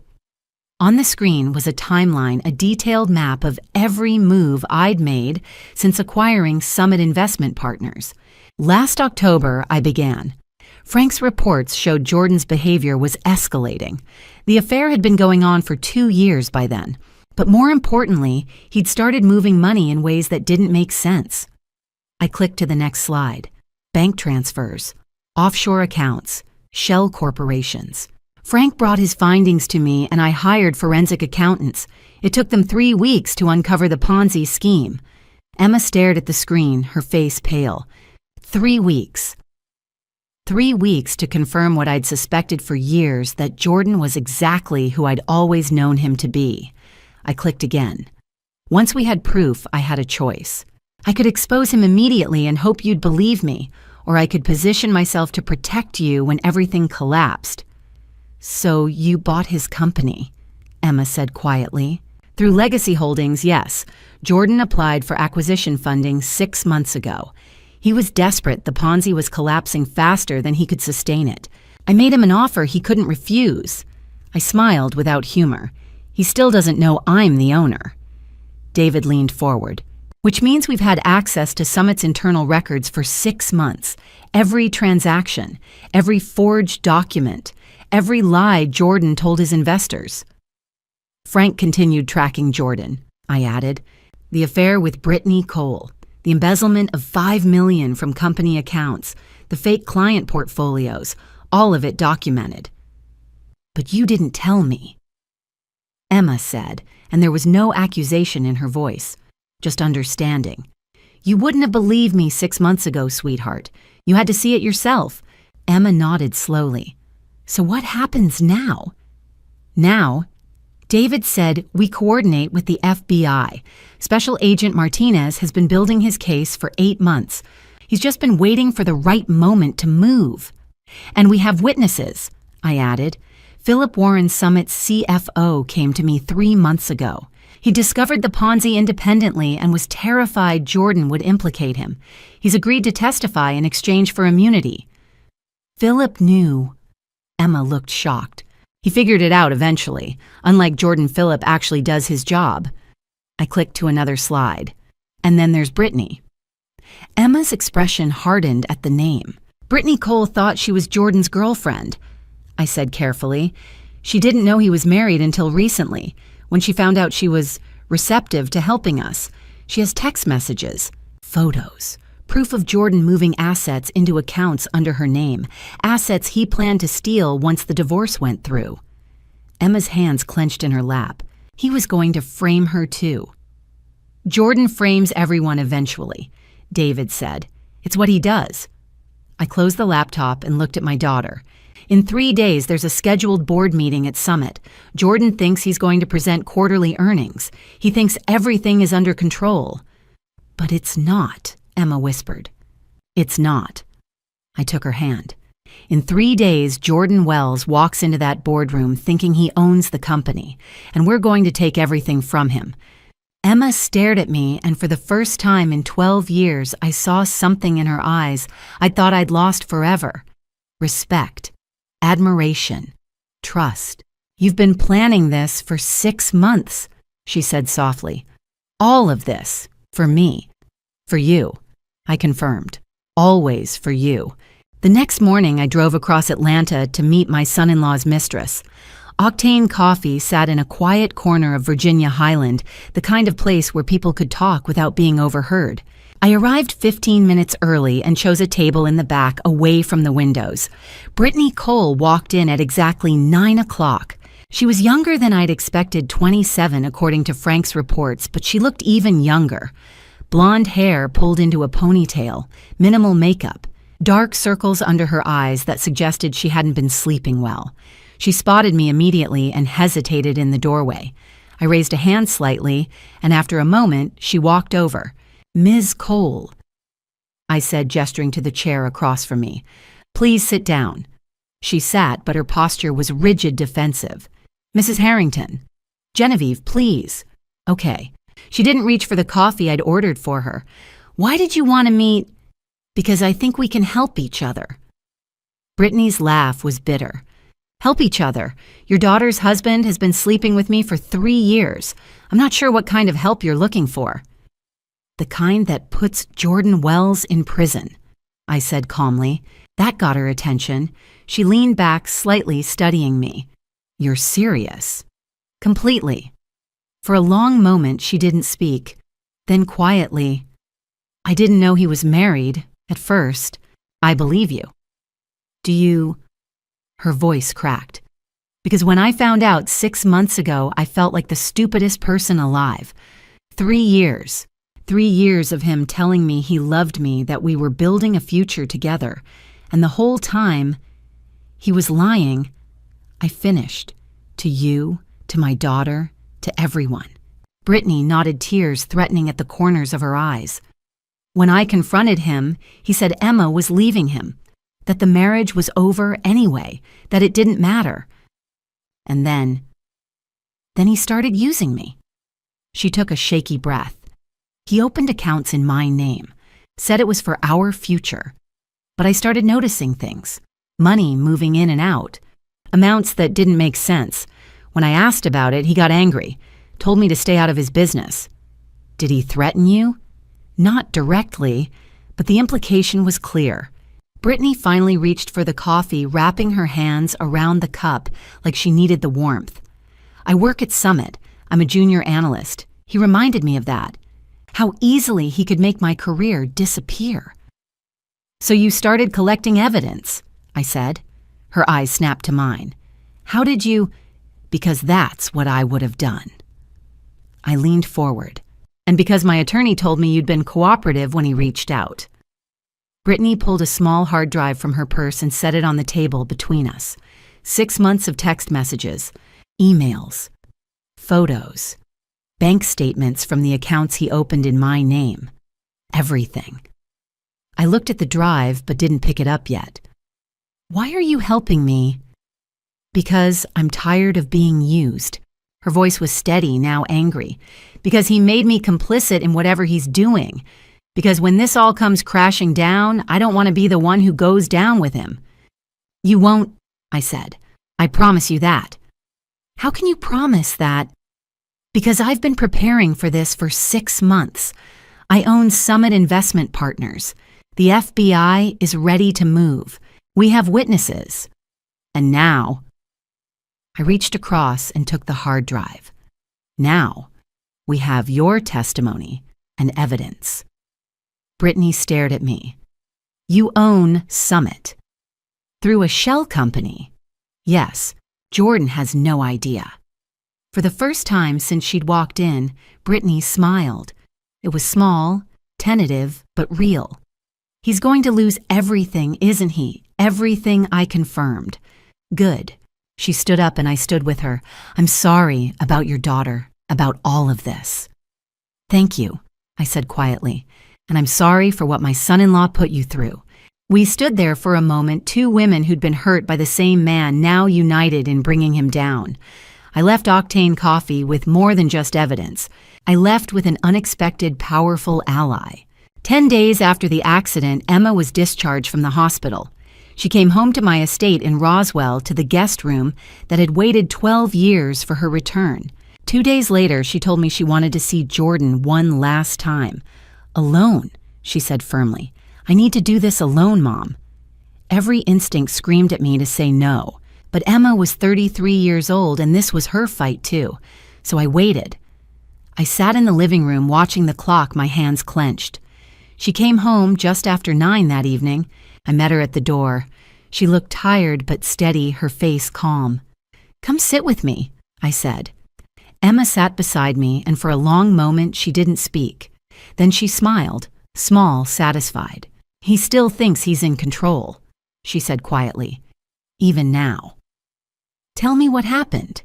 On the screen was a timeline, a detailed map of every move I'd made since acquiring Summit Investment Partners. Last October, I began. Frank's reports showed Jordan's behavior was escalating. The affair had been going on for 2 years by then. But more importantly, he'd started moving money in ways that didn't make sense. I clicked to the next slide. Bank transfers, offshore accounts, shell corporations. Frank brought his findings to me and I hired forensic accountants. It took them 3 weeks to uncover the Ponzi scheme. Emma stared at the screen, her face pale. 3 weeks. 3 weeks to confirm what I'd suspected for years, that Jordan was exactly who I'd always known him to be. I clicked again. Once we had proof, I had a choice. I could expose him immediately and hope you'd believe me, or I could position myself to protect you when everything collapsed. So you bought his company, Emma said quietly. Through Legacy Holdings, yes. Jordan applied for acquisition funding 6 months ago. He was desperate. The Ponzi was collapsing faster than he could sustain it. I made him an offer he couldn't refuse. I smiled without humor. He still doesn't know I'm the owner. David leaned forward. Which means we've had access to Summit's internal records for 6 months. Every transaction, every forged document, every lie Jordan told his investors. Frank continued tracking Jordan, I added. The affair with Brittany Cole, the embezzlement of $5 million from company accounts, the fake client portfolios, all of it documented. But you didn't tell me, Emma said, and there was no accusation in her voice, just understanding. You wouldn't have believed me 6 months ago, sweetheart. You had to see it yourself. Emma nodded slowly. So what happens now? Now, David said we coordinate with the FBI. Special Agent Martinez has been building his case for 8 months. He's just been waiting for the right moment to move. And we have witnesses, I added. Philip Warren Summit's CFO came to me 3 months ago. He discovered the Ponzi independently and was terrified Jordan would implicate him. He's agreed to testify in exchange for immunity. Philip knew. Emma looked shocked. He figured it out eventually. Unlike Jordan, Philip actually does his job. I clicked to another slide. And then there's Brittany. Emma's expression hardened at the name. Brittany Cole thought she was Jordan's girlfriend, I said carefully. She didn't know he was married until recently, when she found out she was receptive to helping us. She has text messages, photos, proof of Jordan moving assets into accounts under her name, assets he planned to steal once the divorce went through. Emma's hands clenched in her lap. He was going to frame her too. Jordan frames everyone eventually, David said. It's what he does. I closed the laptop and looked at my daughter. In 3 days, there's a scheduled board meeting at Summit. Jordan thinks he's going to present quarterly earnings. He thinks everything is under control. But it's not, Emma whispered. It's not. I took her hand. In 3 days, Jordan Wells walks into that boardroom thinking he owns the company, and we're going to take everything from him. Emma stared at me, and for the first time in 12 years, I saw something in her eyes I thought I'd lost forever. Respect. Admiration, trust. You've been planning this for 6 months, she said softly. All of this, for me, for you, I confirmed. Always for you. The next morning, I drove across Atlanta to meet my son-in-law's mistress. Octane Coffee sat in a quiet corner of Virginia Highland, the kind of place where people could talk without being overheard. I arrived 15 minutes early and chose a table in the back away from the windows. Brittany Cole walked in at exactly 9 o'clock. She was younger than I'd expected, 27 according to Frank's reports, but she looked even younger. Blonde hair pulled into a ponytail, minimal makeup, dark circles under her eyes that suggested she hadn't been sleeping well. She spotted me immediately and hesitated in the doorway. I raised a hand slightly, and after a moment, she walked over. "Ms. Cole," I said, gesturing to the chair across from me. "Please sit down." She sat, but her posture was rigid defensive. "Mrs. Harrington." "Genevieve, please." "Okay." She didn't reach for the coffee I'd ordered for her. "Why did you want to meet?" "Because I think we can help each other." Brittany's laugh was bitter. "Help each other? Your daughter's husband has been sleeping with me for 3 years. I'm not sure what kind of help you're looking for." "The kind that puts Jordan Wells in prison," I said calmly. That got her attention. She leaned back slightly, studying me. "You're serious?" "Completely." For a long moment, she didn't speak. Then quietly, "I didn't know he was married at first. I believe you." "Do you?" Her voice cracked. "Because when I found out 6 months ago, I felt like the stupidest person alive. 3 years. 3 years of him telling me he loved me, that we were building a future together. And the whole time, he was lying. I finished. To you, to my daughter, to everyone." Brittany nodded, tears threatening at the corners of her eyes. "When I confronted him, he said Emma was leaving him, that the marriage was over anyway, that it didn't matter. And then he started using me." She took a shaky breath. "He opened accounts in my name, said it was for our future. But I started noticing things, money moving in and out, amounts that didn't make sense. When I asked about it, he got angry, told me to stay out of his business." "Did he threaten you?" "Not directly, but the implication was clear." Brittany finally reached for the coffee, wrapping her hands around the cup like she needed the warmth. "I work at Summit. I'm a junior analyst. He reminded me of that. How easily he could make my career disappear." "So you started collecting evidence," I said. Her eyes snapped to mine. "How did you?" "Because that's what I would have done." I leaned forward. "And because my attorney told me you'd been cooperative when he reached out." Brittany pulled a small hard drive from her purse and set it on the table between us. 6 months of text messages, emails, photos, bank statements from the accounts he opened in my name. Everything. I looked at the drive but didn't pick it up yet. "Why are you helping me?" "Because I'm tired of being used." Her voice was steady, now angry. "Because he made me complicit in whatever he's doing. Because when this all comes crashing down, I don't want to be the one who goes down with him." "You won't," I said. "I promise you that." "How can you promise that?" "Because I've been preparing for this for 6 months. I own Summit Investment Partners. The FBI is ready to move. We have witnesses. And now," I reached across and took the hard drive. "Now, we have your testimony and evidence." Brittany stared at me. "You own Summit. Through a shell company." "Yes, Jordan has no idea." For the first time since she'd walked in, Brittany smiled. It was small, tentative, but real. "He's going to lose everything, isn't he? Everything I confirmed." "Good." She stood up and I stood with her. "I'm sorry about your daughter, about all of this." "Thank you," I said quietly. "And I'm sorry for what my son-in-law put you through." We stood there for a moment, 2 women who'd been hurt by the same man, now united in bringing him down. I left Octane Coffee with more than just evidence. I left with an unexpected, powerful ally. 10 days after the accident, Emma was discharged from the hospital. She came home to my estate in Roswell, to the guest room that had waited 12 years for her return. 2 days later, she told me she wanted to see Jordan one last time. "Alone," she said firmly. "I need to do this alone, Mom." Every instinct screamed at me to say no, but Emma was 33 years old and this was her fight too, so I waited. I sat in the living room watching the clock, my hands clenched. She came home just after 9 that evening. I met her at the door. She looked tired but steady, her face calm. "Come sit with me," I said. Emma sat beside me, and for a long moment she didn't speak. Then she smiled, small, satisfied. He still thinks he's in control, she said quietly, even now. Tell me what happened.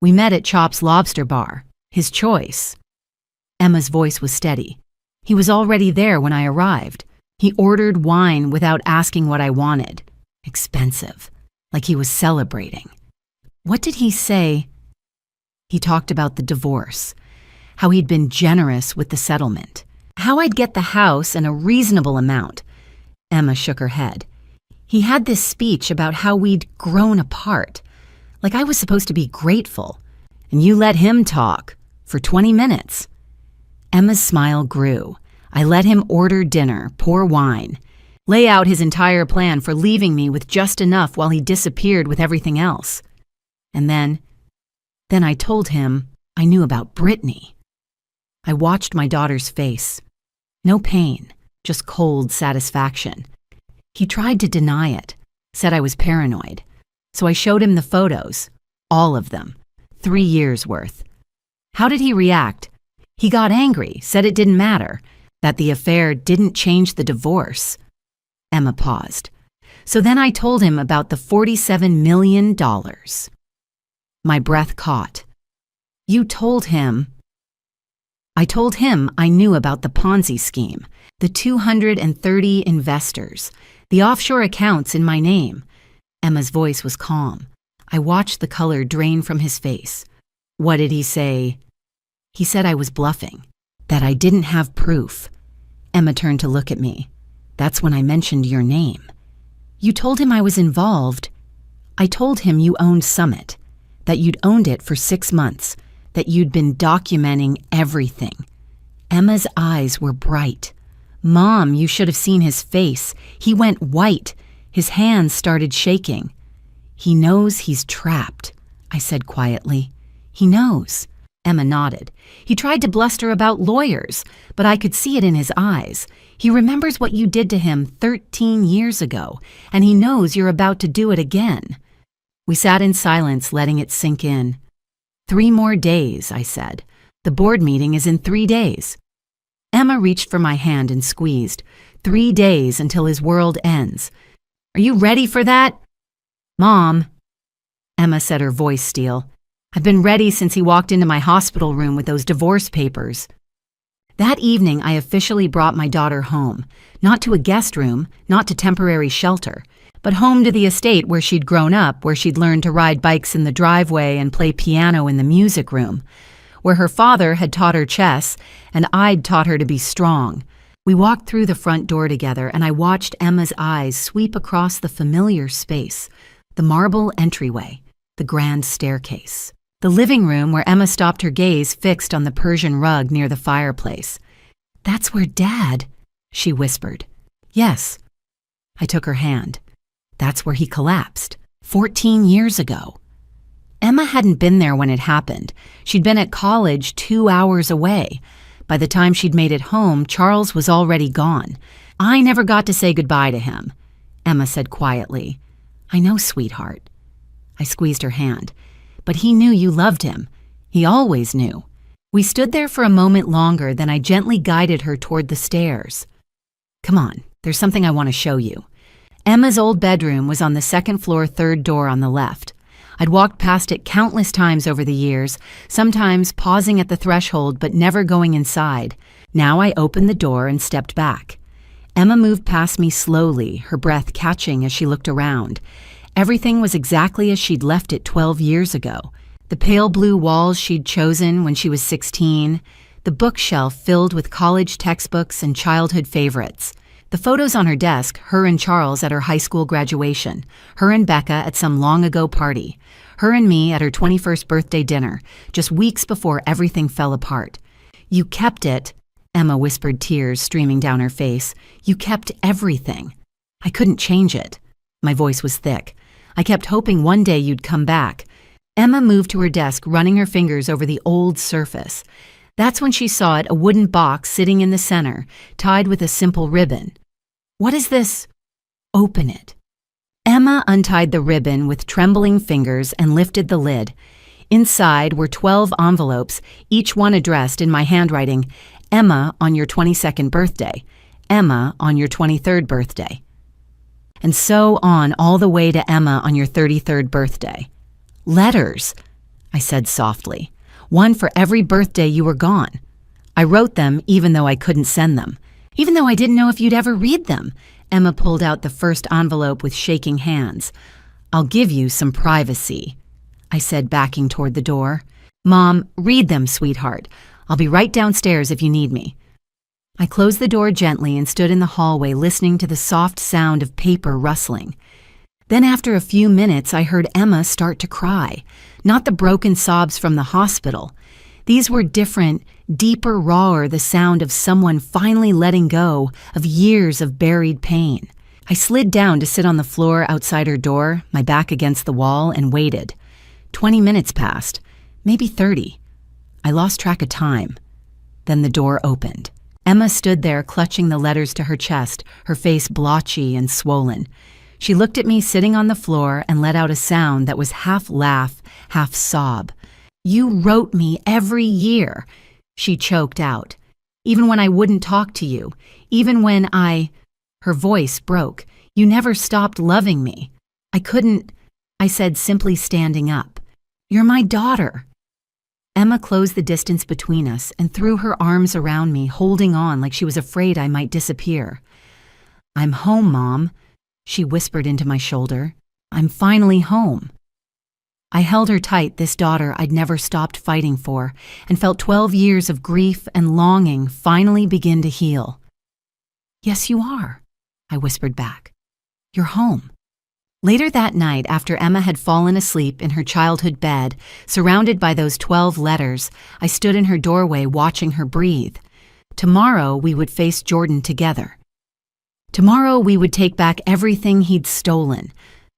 We met at Chop's Lobster Bar, his choice. Emma's voice was steady. He was already there when I arrived. He ordered wine without asking what I wanted. Expensive, like he was celebrating. What did he say? He talked about the divorce, how he'd been generous with the settlement, how I'd get the house and a reasonable amount. Emma shook her head. He had this speech about how we'd grown apart, like I was supposed to be grateful, and you let him talk for 20 minutes. Emma's smile grew. I let him order dinner, pour wine, lay out his entire plan for leaving me with just enough while he disappeared with everything else. And then I told him I knew about Brittany. I watched my daughter's face. No pain, just cold satisfaction. He tried to deny it, said I was paranoid. So I showed him the photos, all of them, 3 years worth. How did he react? He got angry, said it didn't matter, that the affair didn't change the divorce. Emma paused. So then I told him about the $47 million. My breath caught. You told him. I told him I knew about the Ponzi scheme, the 230 investors, the offshore accounts in my name. Emma's voice was calm. I watched the color drain from his face. What did he say? He said I was bluffing, that I didn't have proof. Emma turned to look at me. That's when I mentioned your name. You told him I was involved. I told him you owned Summit, that you'd owned it for 6 months, that you'd been documenting everything. Emma's eyes were bright. Mom, you should have seen his face. He went white. His hands started shaking. He knows he's trapped, I said quietly. He knows. Emma nodded. He tried to bluster about lawyers, but I could see it in his eyes. He remembers what you did to him 13 years ago, and he knows you're about to do it again. We sat in silence, letting it sink in. 3 more days, I said. The board meeting is in 3 days. Emma reached for my hand and squeezed. 3 days until his world ends. Are you ready for that? Mom, Emma said, her voice steel. I've been ready since he walked into my hospital room with those divorce papers. That evening, I officially brought my daughter home, not to a guest room, not to temporary shelter, but home to the estate where she'd grown up, where she'd learned to ride bikes in the driveway and play piano in the music room, where her father had taught her chess and I'd taught her to be strong. We walked through the front door together, and I watched Emma's eyes sweep across the familiar space, the marble entryway, the grand staircase. The living room where Emma stopped her gaze fixed on the Persian rug near the fireplace. That's where Dad, she whispered. Yes. I took her hand. That's where he collapsed, 14 years ago. Emma hadn't been there when it happened. She'd been at college 2 hours away. By the time she'd made it home, Charles was already gone. I never got to say goodbye to him, Emma said quietly. I know, sweetheart. I squeezed her hand. But he knew you loved him. He always knew. We stood there for a moment longer, then I gently guided her toward the stairs. Come on, there's something I want to show you. Emma's old bedroom was on the 2nd floor, 3rd door on the left. I'd walked past it countless times over the years, sometimes pausing at the threshold but never going inside. Now I opened the door and stepped back. Emma moved past me slowly, her breath catching as she looked around. Everything was exactly as she'd left it 12 years ago. The pale blue walls she'd chosen when she was 16, the bookshelf filled with college textbooks and childhood favorites, the photos on her desk, her and Charles at her high school graduation, her and Becca at some long-ago party, her and me at her 21st birthday dinner, just weeks before everything fell apart. You kept it, Emma whispered, tears streaming down her face. You kept everything. I couldn't change it. My voice was thick. I kept hoping one day you'd come back. Emma moved to her desk, running her fingers over the old surface. That's when she saw it, a wooden box sitting in the center, tied with a simple ribbon. What is this? Open it. Emma untied the ribbon with trembling fingers and lifted the lid. Inside were 12 envelopes, each one addressed in my handwriting, Emma on your 22nd birthday. Emma on your 23rd birthday. And so on all the way to Emma on your 33rd birthday. Letters, I said softly. One for every birthday you were gone. I wrote them even though I couldn't send them. Even though I didn't know if you'd ever read them. Emma pulled out the first envelope with shaking hands. I'll give you some privacy, I said, backing toward the door. Mom, read them, sweetheart. I'll be right downstairs if you need me. I closed the door gently and stood in the hallway listening to the soft sound of paper rustling. Then after a few minutes, I heard Emma start to cry, not the broken sobs from the hospital. These were different, deeper, rawer, the sound of someone finally letting go of years of buried pain. I slid down to sit on the floor outside her door, my back against the wall, and waited. 20 minutes passed, maybe 30. I lost track of time. Then the door opened. Emma stood there clutching the letters to her chest, her face blotchy and swollen. She looked at me sitting on the floor and let out a sound that was half laugh, half sob. You wrote me every year, she choked out. Even when I wouldn't talk to you, even when Her voice broke. You never stopped loving me. I couldn't, I said, simply standing up. You're my daughter. Emma closed the distance between us and threw her arms around me, holding on like she was afraid I might disappear. I'm home, Mom, she whispered into my shoulder. I'm finally home. I held her tight, this daughter I'd never stopped fighting for, and felt 12 years of grief and longing finally begin to heal. Yes, you are, I whispered back. You're home. Later that night, after Emma had fallen asleep in her childhood bed, surrounded by those 12 letters, I stood in her doorway watching her breathe. Tomorrow we would face Jordan together. Tomorrow we would take back everything he'd stolen.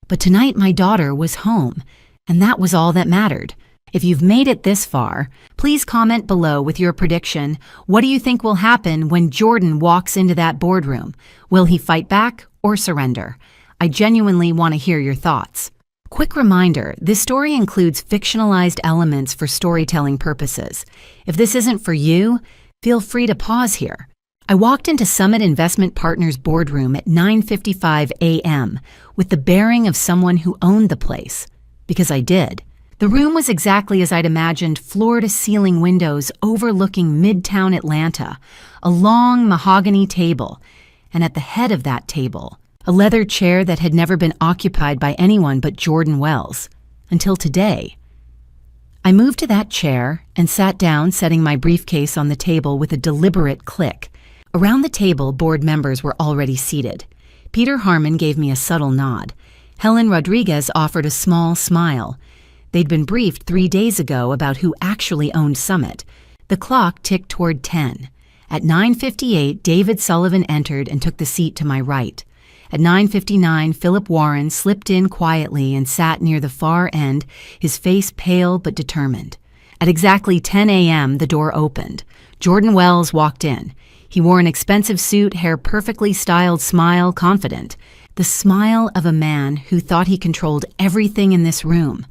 But tonight my daughter was home, and that was all that mattered. If you've made it this far, please comment below with your prediction. What do you think will happen when Jordan walks into that boardroom? Will he fight back or surrender? I genuinely want to hear your thoughts. Quick reminder, this story includes fictionalized elements for storytelling purposes. If this isn't for you, feel free to pause here. I walked into Summit Investment Partners' boardroom at 9:55 a.m. with the bearing of someone who owned the place, because I did. The room was exactly as I'd imagined, floor-to-ceiling windows overlooking Midtown Atlanta, a long mahogany table, and at the head of that table, a leather chair that had never been occupied by anyone but Jordan Wells, until today. I moved to that chair and sat down, setting my briefcase on the table with a deliberate click. Around the table, board members were already seated. Peter Harmon gave me a subtle nod. Helen Rodriguez offered a small smile. They'd been briefed 3 days ago about who actually owned Summit. The clock ticked toward 10. At 9:58, David Sullivan entered and took the seat to my right. At 9:59, Philip Warren slipped in quietly and sat near the far end, his face pale but determined. At exactly 10 a.m., the door opened. Jordan Wells walked in. He wore an expensive suit, hair perfectly styled, smile, confident. The smile of a man who thought he controlled everything in this room.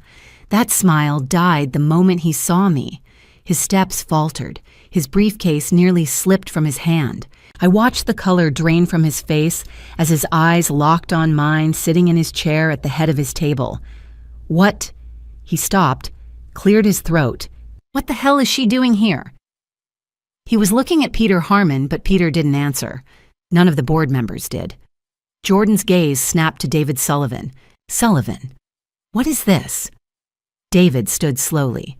That smile died the moment he saw me. His steps faltered. His briefcase nearly slipped from his hand. I watched the color drain from his face as his eyes locked on mine, sitting in his chair at the head of his table. What? He stopped, cleared his throat. What the hell is she doing here? He was looking at Peter Harmon, but Peter didn't answer. None of the board members did. Jordan's gaze snapped to David Sullivan. Sullivan, what is this? David stood slowly.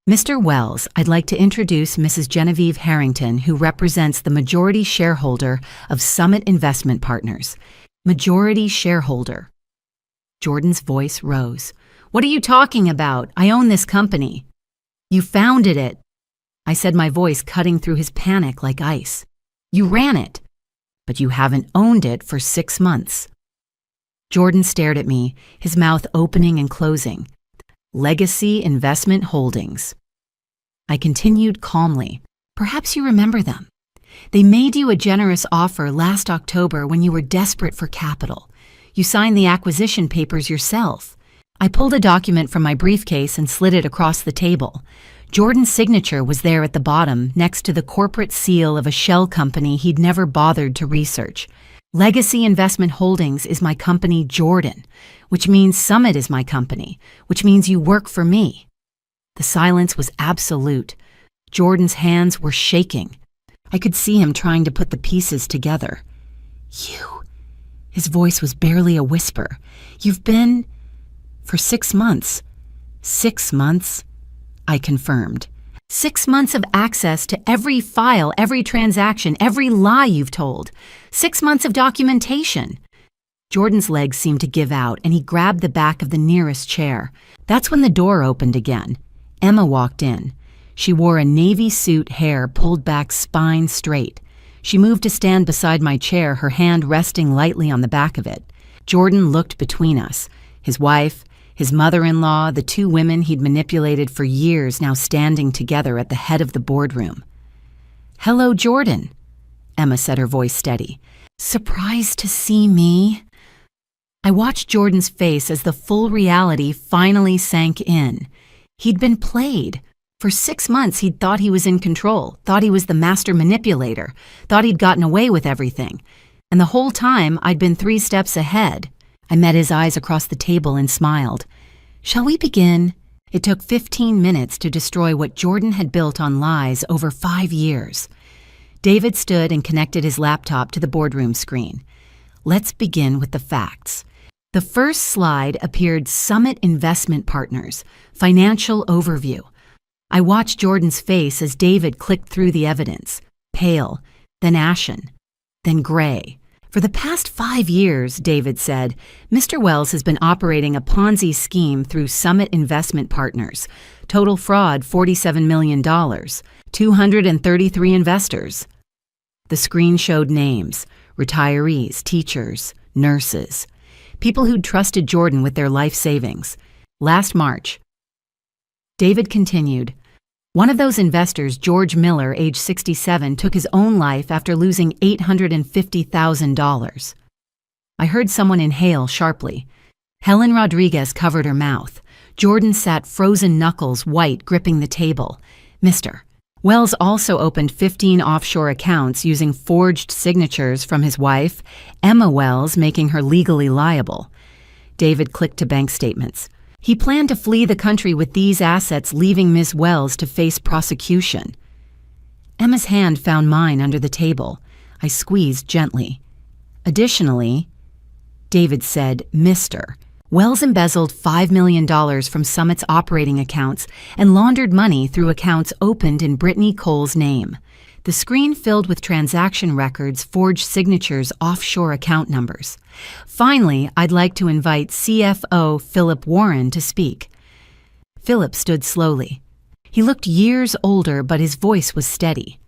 Mr. Wells, I'd like to introduce Mrs. Genevieve Harrington, who represents the majority shareholder of Summit Investment Partners. Majority shareholder. Jordan's voice rose. What are you talking about? I own this company. You founded it, I said, my voice cutting through his panic like ice. You ran it, but you haven't owned it for 6 months. Jordan stared at me, his mouth opening and closing. Legacy Investment Holdings. I continued calmly. Perhaps you remember them. They made you a generous offer last October when you were desperate for capital. You signed the acquisition papers yourself. I pulled a document from my briefcase and slid it across the table. Jordan's signature was there at the bottom, next to the corporate seal of a shell company he'd never bothered to research. Legacy Investment Holdings is my company, Jordan, which means Summit is my company, which means you work for me. The silence was absolute. Jordan's hands were shaking. I could see him trying to put the pieces together. You. His voice was barely a whisper. You've been... For 6 months. 6 months, I confirmed. 6 months of access to every file, every transaction, every lie you've told. 6 months of documentation. Jordan's legs seemed to give out, and he grabbed the back of the nearest chair. That's when the door opened again. Emma walked in. She wore a navy suit, hair pulled back spine straight. She moved to stand beside my chair, her hand resting lightly on the back of it. Jordan looked between us. His wife, his mother-in-law, the 2 women he'd manipulated for years now standing together at the head of the boardroom. "Hello, Jordan," Emma said, her voice steady. "Surprised to see me?" I watched Jordan's face as the full reality finally sank in. He'd been played. For 6 months he'd thought he was in control, thought he was the master manipulator, thought he'd gotten away with everything. And the whole time I'd been 3 steps ahead. I met his eyes across the table and smiled. "Shall we begin?" It took 15 minutes to destroy what Jordan had built on lies over 5 years. David stood and connected his laptop to the boardroom screen. Let's begin with the facts. The first slide appeared Summit Investment Partners, financial overview. I watched Jordan's face as David clicked through the evidence. Pale, then ashen, then gray. For the past 5 years, David said, Mr. Wells has been operating a Ponzi scheme through Summit Investment Partners. Total fraud, $47 million. 233 investors. The screen showed names, retirees, teachers, nurses, people who'd trusted Jordan with their life savings. Last March, David continued, one of those investors, George Miller, age 67, took his own life after losing $850,000. I heard someone inhale sharply. Helen Rodriguez covered her mouth. Jordan sat frozen knuckles white, gripping the table. Mr. Wells also opened 15 offshore accounts using forged signatures from his wife, Emma Wells, making her legally liable. David clicked to bank statements. He planned to flee the country with these assets, leaving Ms. Wells to face prosecution. Emma's hand found mine under the table. I squeezed gently. Additionally, David said, Mr. Wells embezzled $5 million from Summit's operating accounts and laundered money through accounts opened in Brittany Cole's name. The screen filled with transaction records, forged signatures, offshore account numbers. Finally, I'd like to invite CFO Philip Warren to speak. Philip stood slowly. He looked years older, but his voice was steady.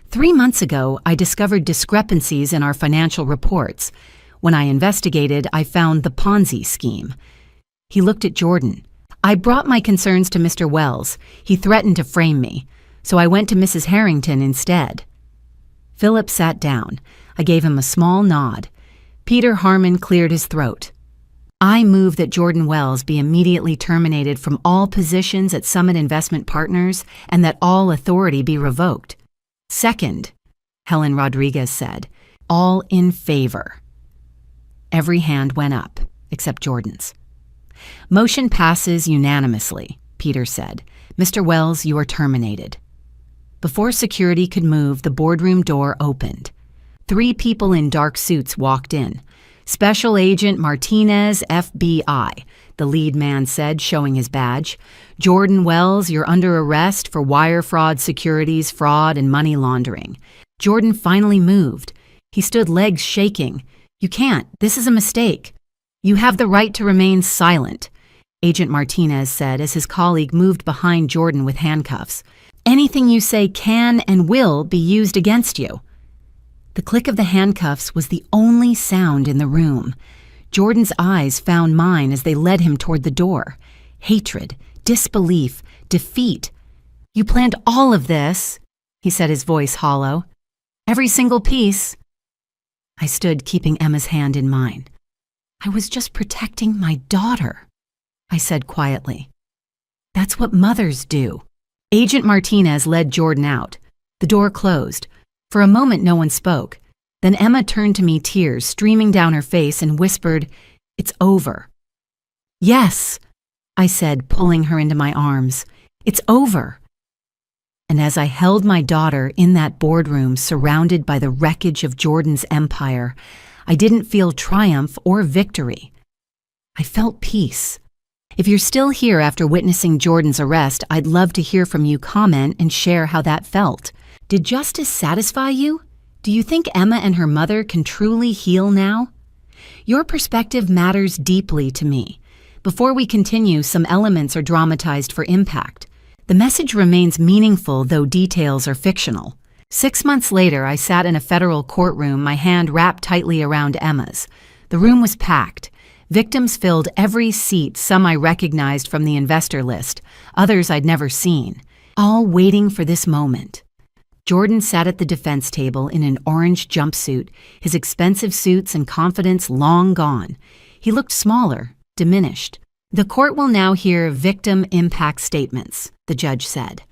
3 months ago, I discovered discrepancies in our financial reports. When I investigated, I found the Ponzi scheme. He looked at Jordan. I brought my concerns to Mr. Wells. He threatened to frame me. So I went to Mrs. Harrington instead. Philip sat down. I gave him a small nod. Peter Harmon cleared his throat. I move that Jordan Wells be immediately terminated from all positions at Summit Investment Partners and that all authority be revoked. Second, Helen Rodriguez said, all in favor. Every hand went up, except Jordan's. Motion passes unanimously, Peter said. Mr. Wells, you are terminated. Before security could move, the boardroom door opened. 3 people in dark suits walked in. Special Agent Martinez, FBI, the lead man said, showing his badge. Jordan Wells, you're under arrest for wire fraud, securities fraud, and money laundering. Jordan finally moved. He stood, legs shaking. You can't. This is a mistake. You have the right to remain silent, Agent Martinez said as his colleague moved behind Jordan with handcuffs. Anything you say can and will be used against you. The click of the handcuffs was the only sound in the room. Jordan's eyes found mine as they led him toward the door. Hatred, disbelief, defeat. You planned all of this, he said, his voice hollow. Every single piece. I stood, keeping Emma's hand in mine. I was just protecting my daughter, I said quietly. That's what mothers do. Agent Martinez led Jordan out. The door closed. For a moment, no one spoke. Then Emma turned to me, tears streaming down her face, and whispered, "It's over." "Yes," I said, pulling her into my arms. "It's over." And as I held my daughter in that boardroom surrounded by the wreckage of Jordan's empire, I didn't feel triumph or victory. I felt peace. If you're still here after witnessing Jordan's arrest, I'd love to hear from you. Comment and share how that felt. Did justice satisfy you? Do you think Emma and her mother can truly heal now? Your perspective matters deeply to me. Before we continue, some elements are dramatized for impact. The message remains meaningful, though details are fictional. 6 months later, I sat in a federal courtroom, my hand wrapped tightly around Emma's. The room was packed. Victims filled every seat, some I recognized from the investor list, others I'd never seen, all waiting for this moment. Jordan sat at the defense table in an orange jumpsuit, his expensive suits and confidence long gone. He looked smaller, diminished. "The court will now hear victim impact statements," the judge said.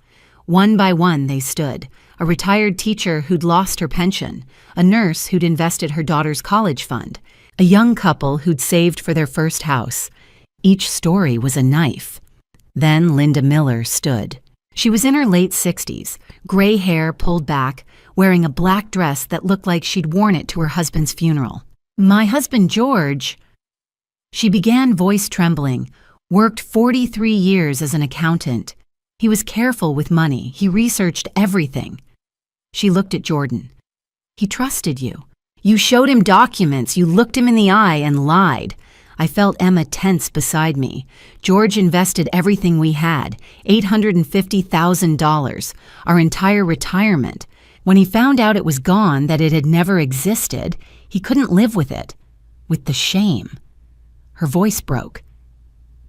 One by one they stood. A retired teacher who'd lost her pension, a nurse who'd invested her daughter's college fund, a young couple who'd saved for their first house. Each story was a knife. Then Linda Miller stood. She was in her late 60s, gray hair pulled back, wearing a black dress that looked like she'd worn it to her husband's funeral. "My husband, George," she began, voice trembling, "worked 43 years as an accountant. He was careful with money. He researched everything." She looked at Jordan. "He trusted you. You showed him documents. You looked him in the eye and lied." I felt Emma tense beside me. "George invested everything we had, $850,000, our entire retirement. When he found out it was gone, that it had never existed, he couldn't live with it, with the shame." Her voice broke.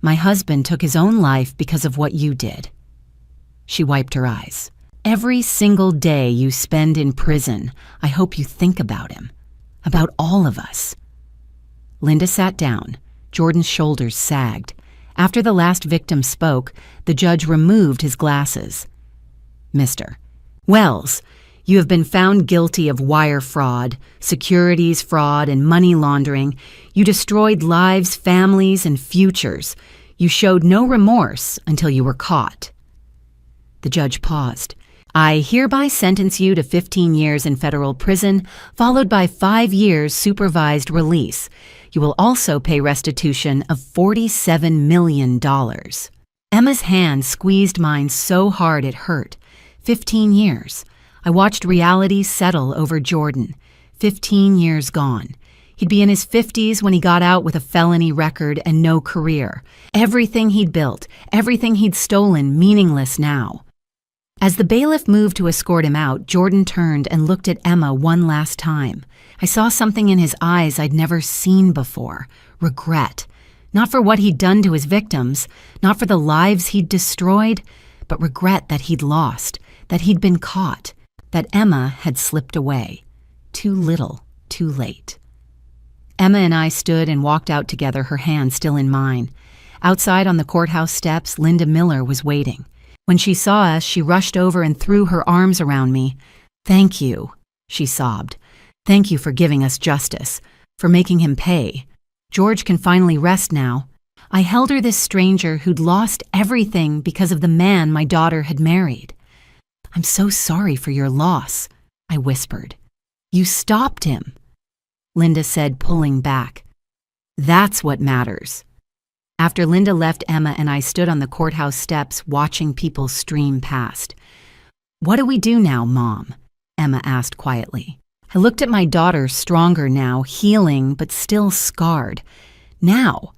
"My husband took his own life because of what you did." She wiped her eyes. "Every single day you spend in prison, I hope you think about him, about all of us." Linda sat down. Jordan's shoulders sagged. After the last victim spoke, the judge removed his glasses. "Mr. Wells, you have been found guilty of wire fraud, securities fraud, and money laundering. You destroyed lives, families, and futures. You showed no remorse until you were caught." The judge paused. "I hereby sentence you to 15 years in federal prison, followed by 5 years supervised release. You will also pay restitution of $47 million. Emma's hand squeezed mine so hard it hurt. 15 years. I watched reality settle over Jordan. 15 years gone. He'd be in his 50s when he got out with a felony record and no career. Everything he'd built, everything he'd stolen, meaningless now. As the bailiff moved to escort him out, Jordan turned and looked at Emma one last time. I saw something in his eyes I'd never seen before. Regret. Not for what he'd done to his victims, not for the lives he'd destroyed, but regret that he'd lost, that he'd been caught, that Emma had slipped away. Too little, too late. Emma and I stood and walked out together, her hand still in mine. Outside on the courthouse steps, Linda Miller was waiting. When she saw us, she rushed over and threw her arms around me. "Thank you," she sobbed. "Thank you for giving us justice, for making him pay. George can finally rest now." I held her, this stranger who'd lost everything because of the man my daughter had married. "I'm so sorry for your loss," I whispered. "You stopped him," Linda said, pulling back. "That's what matters." After Linda left, Emma and I stood on the courthouse steps watching people stream past. "What do we do now, Mom?" Emma asked quietly. I looked at my daughter, stronger now, healing but still scarred. "Now,"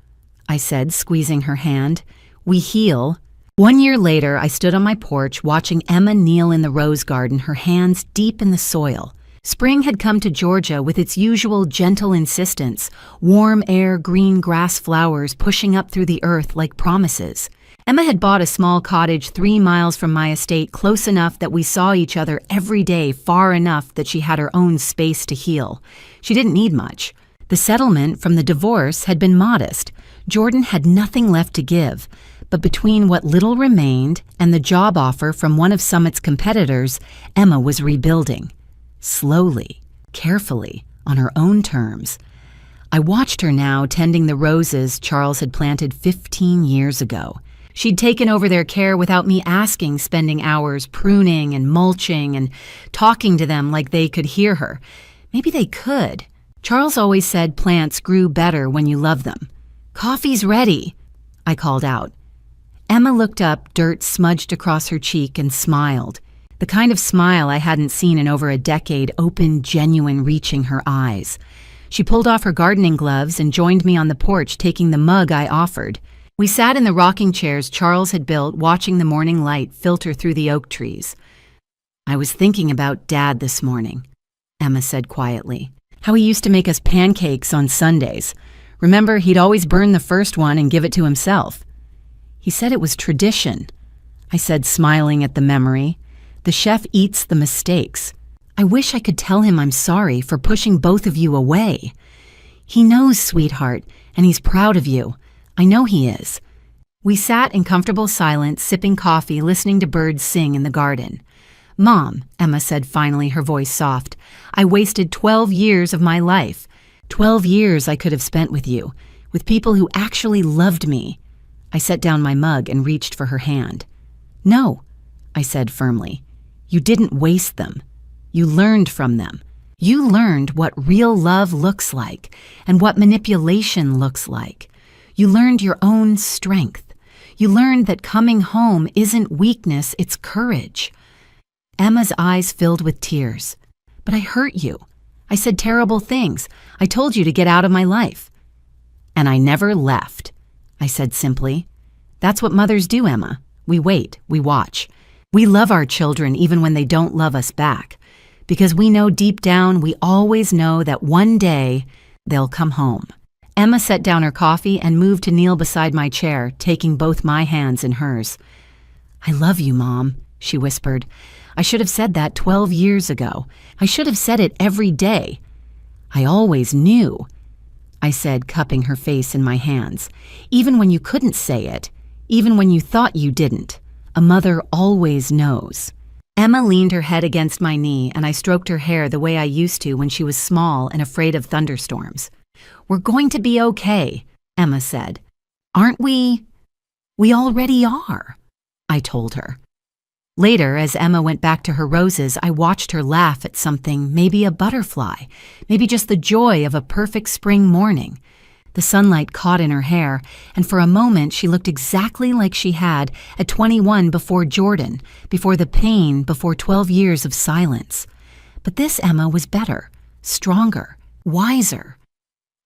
I said, squeezing her hand, "we heal." 1 year later, I stood on my porch watching Emma kneel in the rose garden, her hands deep in the soil. Spring had come to Georgia with its usual gentle insistence, warm air, green grass, flowers pushing up through the earth like promises. Emma had bought a small cottage 3 miles from my estate, close enough that we saw each other every day, far enough that she had her own space to heal. She didn't need much. The settlement from the divorce had been modest. Jordan had nothing left to give, but between what little remained and the job offer from one of Summit's competitors, Emma was rebuilding. Slowly, carefully, on her own terms. I watched her now tending the roses Charles had planted 15 years ago. She'd taken over their care without me asking, spending hours pruning and mulching and talking to them like they could hear her. Maybe they could. Charles always said plants grew better when you love them. "Coffee's ready," I called out. Emma looked up, dirt smudged across her cheek, and smiled. The kind of smile I hadn't seen in over a decade, open, genuine, reaching her eyes. She pulled off her gardening gloves and joined me on the porch, taking the mug I offered. We sat in the rocking chairs Charles had built, watching the morning light filter through the oak trees. "I was thinking about Dad this morning," Emma said quietly. "How he used to make us pancakes on Sundays. Remember, he'd always burn the first one and give it to himself." "He said it was tradition," I said, smiling at the memory. "The chef eats the mistakes. I wish I could tell him I'm sorry for pushing both of you away. He knows, sweetheart, and he's proud of you. I know he is." We sat in comfortable silence, sipping coffee, listening to birds sing in the garden. "Mom," Emma said finally, her voice soft, "I wasted 12 years of my life. 12 years I could have spent with you, with people who actually loved me." I set down my mug and reached for her hand. "No," I said firmly. "You didn't waste them. You learned from them. You learned what real love looks like and what manipulation looks like. You learned your own strength. You learned that coming home isn't weakness, it's courage." Emma's eyes filled with tears. "But I hurt you. I said terrible things. I told you to get out of my life." "And I never left," I said simply. "That's what mothers do, Emma. We wait, we watch. We love our children even when they don't love us back. Because we know deep down, we always know that one day they'll come home." Emma set down her coffee and moved to kneel beside my chair, taking both my hands in hers. "I love you, Mom," she whispered. "I should have said that 12 years ago. I should have said it every day. I always knew," I said, cupping her face in my hands. "Even when you couldn't say it, even when you thought you didn't, a mother always knows." Emma leaned her head against my knee, and I stroked her hair the way I used to when she was small and afraid of thunderstorms. "We're going to be okay," Emma said. "Aren't we?" "We already are," I told her. Later, as Emma went back to her roses, I watched her laugh at something, maybe a butterfly, maybe just the joy of a perfect spring morning. The sunlight caught in her hair, and for a moment she looked exactly like she had at 21 before Jordan, before the pain, before 12 years of silence. But this Emma was better, stronger, wiser.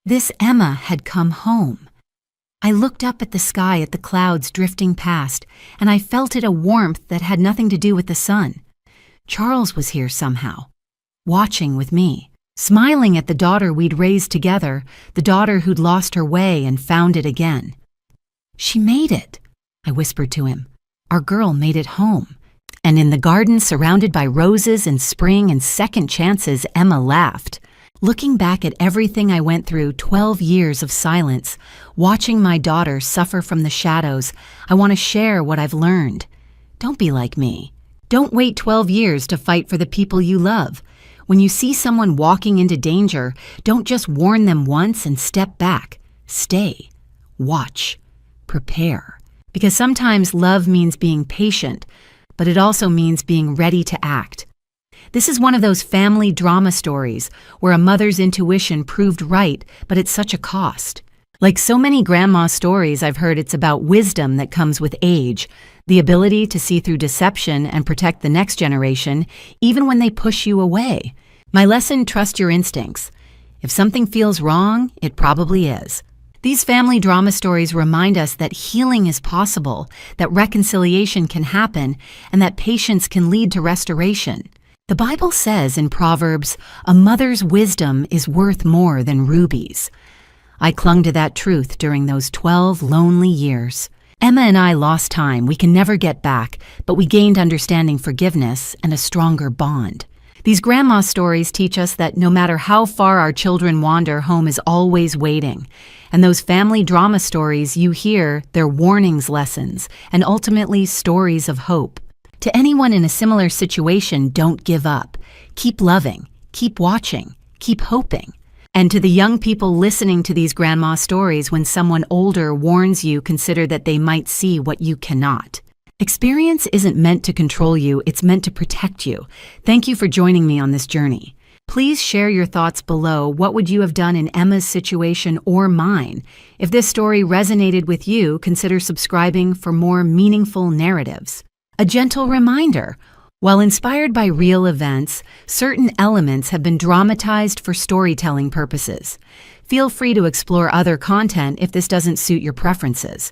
This Emma had come home. I looked up at the sky at the clouds drifting past, and I felt it a warmth that had nothing to do with the sun. Charles was here somehow, watching with me, smiling at the daughter we'd raised together, the daughter who'd lost her way and found it again. "She made it," I whispered to him. "Our girl made it home." And in the garden, surrounded by roses and spring and second chances, Emma laughed. Looking back at everything I went through, 12 years of silence, watching my daughter suffer from the shadows, I want to share what I've learned. Don't be like me. Don't wait 12 years to fight for the people you love. When you see someone walking into danger, don't just warn them once and step back. Stay. Watch. Prepare. Because sometimes love means being patient, but it also means being ready to act. This is one of those family drama stories where a mother's intuition proved right, but at such a cost. Like so many grandma stories I've heard, it's about wisdom that comes with age, the ability to see through deception and protect the next generation, even when they push you away. My lesson: trust your instincts. If something feels wrong, it probably is. These family drama stories remind us that healing is possible, that reconciliation can happen, and that patience can lead to restoration. The Bible says in Proverbs, "A mother's wisdom is worth more than rubies." I clung to that truth during those 12 lonely years. Emma and I lost time we can never get back, but we gained understanding, forgiveness, and a stronger bond. These grandma stories teach us that no matter how far our children wander, home is always waiting. And those family drama stories you hear, they're warnings, lessons, and ultimately stories of hope. To anyone in a similar situation, don't give up. Keep loving, keep watching, keep hoping. And to the young people listening to these grandma stories, when someone older warns you, consider that they might see what you cannot. Experience isn't meant to control you, it's meant to protect you. Thank you for joining me on this journey. Please share your thoughts below. What would you have done in Emma's situation or mine? If this story resonated with you, consider subscribing for more meaningful narratives. A gentle reminder: while inspired by real events, certain elements have been dramatized for storytelling purposes. Feel free to explore other content if this doesn't suit your preferences.